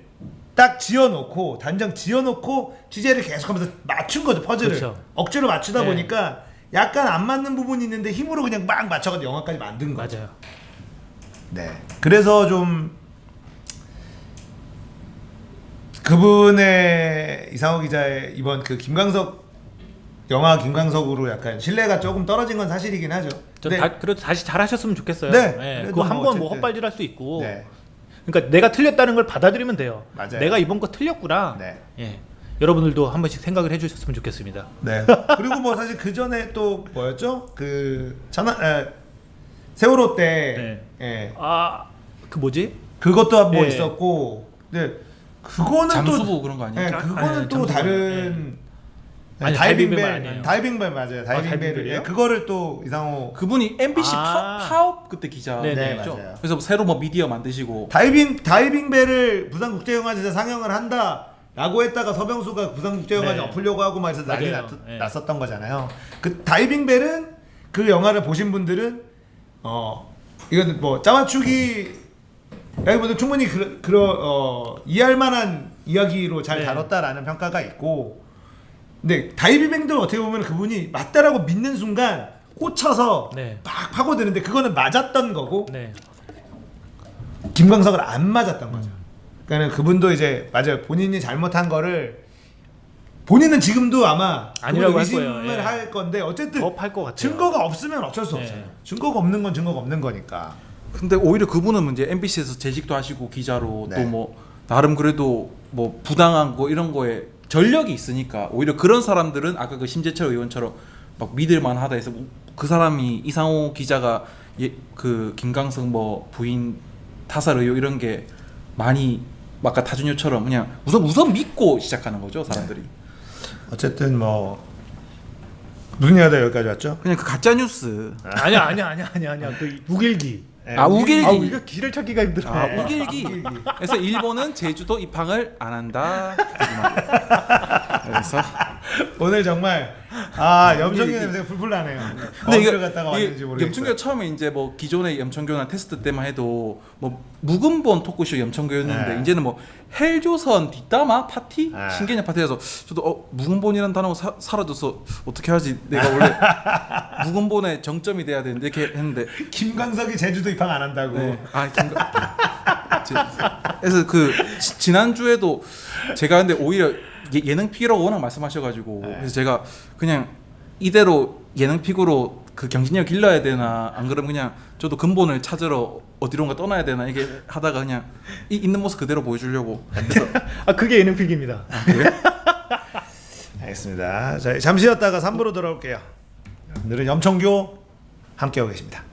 [SPEAKER 2] 딱 지어놓고 단정 지어놓고 취재를 계속하면서 맞춘 거죠. 퍼즐을
[SPEAKER 3] 그렇죠.
[SPEAKER 2] 억지로 맞추다
[SPEAKER 3] 네.
[SPEAKER 2] 보니까 약간 안 맞는 부분이 있는데 힘으로 그냥 막 맞춰가지고 영화까지 만든 거죠.
[SPEAKER 3] 맞아요.
[SPEAKER 2] 네. 그래서 좀 그분의 이상호 기자의 이번 그 김광석 영화 김광석으로 약간 신뢰가 조금 떨어진 건 사실이긴 하죠.
[SPEAKER 3] 그래도 다시 잘하셨으면 좋겠어요.
[SPEAKER 2] 네.
[SPEAKER 3] 네.
[SPEAKER 2] 그래도
[SPEAKER 3] 그거 한번 뭐
[SPEAKER 2] 어쨌든.
[SPEAKER 3] 헛발질할 수 있고.
[SPEAKER 2] 네.
[SPEAKER 3] 그러니까 내가 틀렸다는 걸 받아들이면 돼요.
[SPEAKER 2] 맞아요.
[SPEAKER 3] 내가 이번 거 틀렸구나.
[SPEAKER 2] 네.
[SPEAKER 3] 예. 여러분들도 한 번씩 생각을 해주셨으면 좋겠습니다.
[SPEAKER 2] 네. 그리고 뭐 사실 그 전에 또 뭐였죠? 그 세월호 때 예.
[SPEAKER 3] 그 뭐지?
[SPEAKER 2] 그것도 뭐
[SPEAKER 3] 예.
[SPEAKER 2] 있었고, 네. 그거는
[SPEAKER 4] 잠수부
[SPEAKER 2] 또
[SPEAKER 4] 그런 거 아니에요?
[SPEAKER 2] 예, 그거는
[SPEAKER 3] 아니,
[SPEAKER 2] 또
[SPEAKER 3] 잠수부.
[SPEAKER 2] 다른
[SPEAKER 3] 아니,
[SPEAKER 2] 다이빙벨
[SPEAKER 3] 다이빙벨 아니에요.
[SPEAKER 2] 다이빙벨 맞아요. 다이빙벨을
[SPEAKER 3] 다이빙벨이에요?
[SPEAKER 2] 예, 그거를 또 이상호
[SPEAKER 4] 그분이 MBC
[SPEAKER 3] 아.
[SPEAKER 4] 파업 그때 기자.
[SPEAKER 3] 네,
[SPEAKER 2] 네,
[SPEAKER 4] 죠
[SPEAKER 2] 맞아요.
[SPEAKER 4] 그래서 새로 뭐 미디어 만드시고.
[SPEAKER 2] 다이빙벨을 부산국제영화제에서 상영을 한다라고 했다가 서병수가 부산국제영화제
[SPEAKER 3] 네.
[SPEAKER 2] 엎으려고 하고 막 해서 난리
[SPEAKER 3] 맞아요. 네.
[SPEAKER 2] 났었던 거잖아요. 그 다이빙벨은 그 영화를 보신 분들은 이건 뭐 짜맞추기라기보다 충분히 이해할 만한 이야기로 잘
[SPEAKER 3] 네.
[SPEAKER 2] 다뤘다라는 평가가 있고, 근데 다이빙벨도 어떻게 보면 그분이 맞다라고 믿는 순간 꽂혀서
[SPEAKER 3] 네.
[SPEAKER 2] 막 파고드는데 그거는 맞았던 거고
[SPEAKER 3] 네.
[SPEAKER 2] 김광석을 안 맞았던 거죠. 그러니까 그분도 이제 맞아요. 본인이 잘못한 거를 본인은 지금도 아마
[SPEAKER 3] 아니라고 할
[SPEAKER 2] 의심을
[SPEAKER 3] 거예요. 예.
[SPEAKER 2] 할 건데 어쨌든
[SPEAKER 3] 더 팔 것 같아요.
[SPEAKER 2] 증거가 없으면 어쩔 수
[SPEAKER 3] 네.
[SPEAKER 2] 없어요. 증거가 없는 건 증거가 없는 거니까.
[SPEAKER 4] 근데 오히려 그분은 이제 MBC에서 재직도 하시고 기자로
[SPEAKER 2] 네.
[SPEAKER 4] 또 뭐 나름 그래도 뭐 부당한 거 이런 거에 전력이 있으니까 오히려 그런 사람들은 아까 그 심재철 의원처럼 막 믿을만하다 해서 그 사람이 이상호 기자가 그 김광석 뭐 부인 타살 의혹 이런 게 많이 아까 타준효처럼 그냥 우선 믿고 시작하는 거죠 사람들이.
[SPEAKER 2] 어쨌든 뭐 무슨 얘기가 여기까지 왔죠?
[SPEAKER 4] 그냥 그 가짜 뉴스.
[SPEAKER 3] 아니야. 그 우길기.
[SPEAKER 4] 아, 우길기.
[SPEAKER 3] 이거 길을 찾기가 힘들어.
[SPEAKER 4] 아 우길기. 그래서 일본은 제주도 입항을 안 한다. 그래서
[SPEAKER 2] 오늘 정말 염청교 냄새가 풀풀 나네요. 어디를 갔다가 왔는지 모르겠어요.
[SPEAKER 4] 염청교 처음에 이제 뭐 기존의 염청교나 테스트 때만 해도 뭐 묵은본 토크쇼 염청교였는데
[SPEAKER 2] 네.
[SPEAKER 4] 이제는 뭐 헬조선 뒷담화 파티
[SPEAKER 2] 네.
[SPEAKER 4] 신개념 파티에서 저도 묵은본이라는 단어가 사라져서 어떻게 하지? 내가 원래 묵은본의 정점이 돼야 되는데 이렇게 했는데
[SPEAKER 2] 김광석이 제주도 입항 안 한다고.
[SPEAKER 4] 네. 그래서 그 지난 주에도 제가 근데 오히려 예능 피규라고 워낙 말씀하셔가지고
[SPEAKER 2] 네.
[SPEAKER 4] 그래서 제가 그냥 이대로 예능 피구로 그 경진력 길러야 되나 안 그러면 그냥 저도 근본을 찾으러 어디론가 떠나야 되나 이게 하다가 그냥 있는 모습 그대로 보여주려고. 그래서
[SPEAKER 3] 그게 예능 필기입니다.
[SPEAKER 4] 그래?
[SPEAKER 2] 알겠습니다. 자, 잠시 쉬었다가 3부로 돌아올게요. 오늘은 염청교 함께하고 계십니다.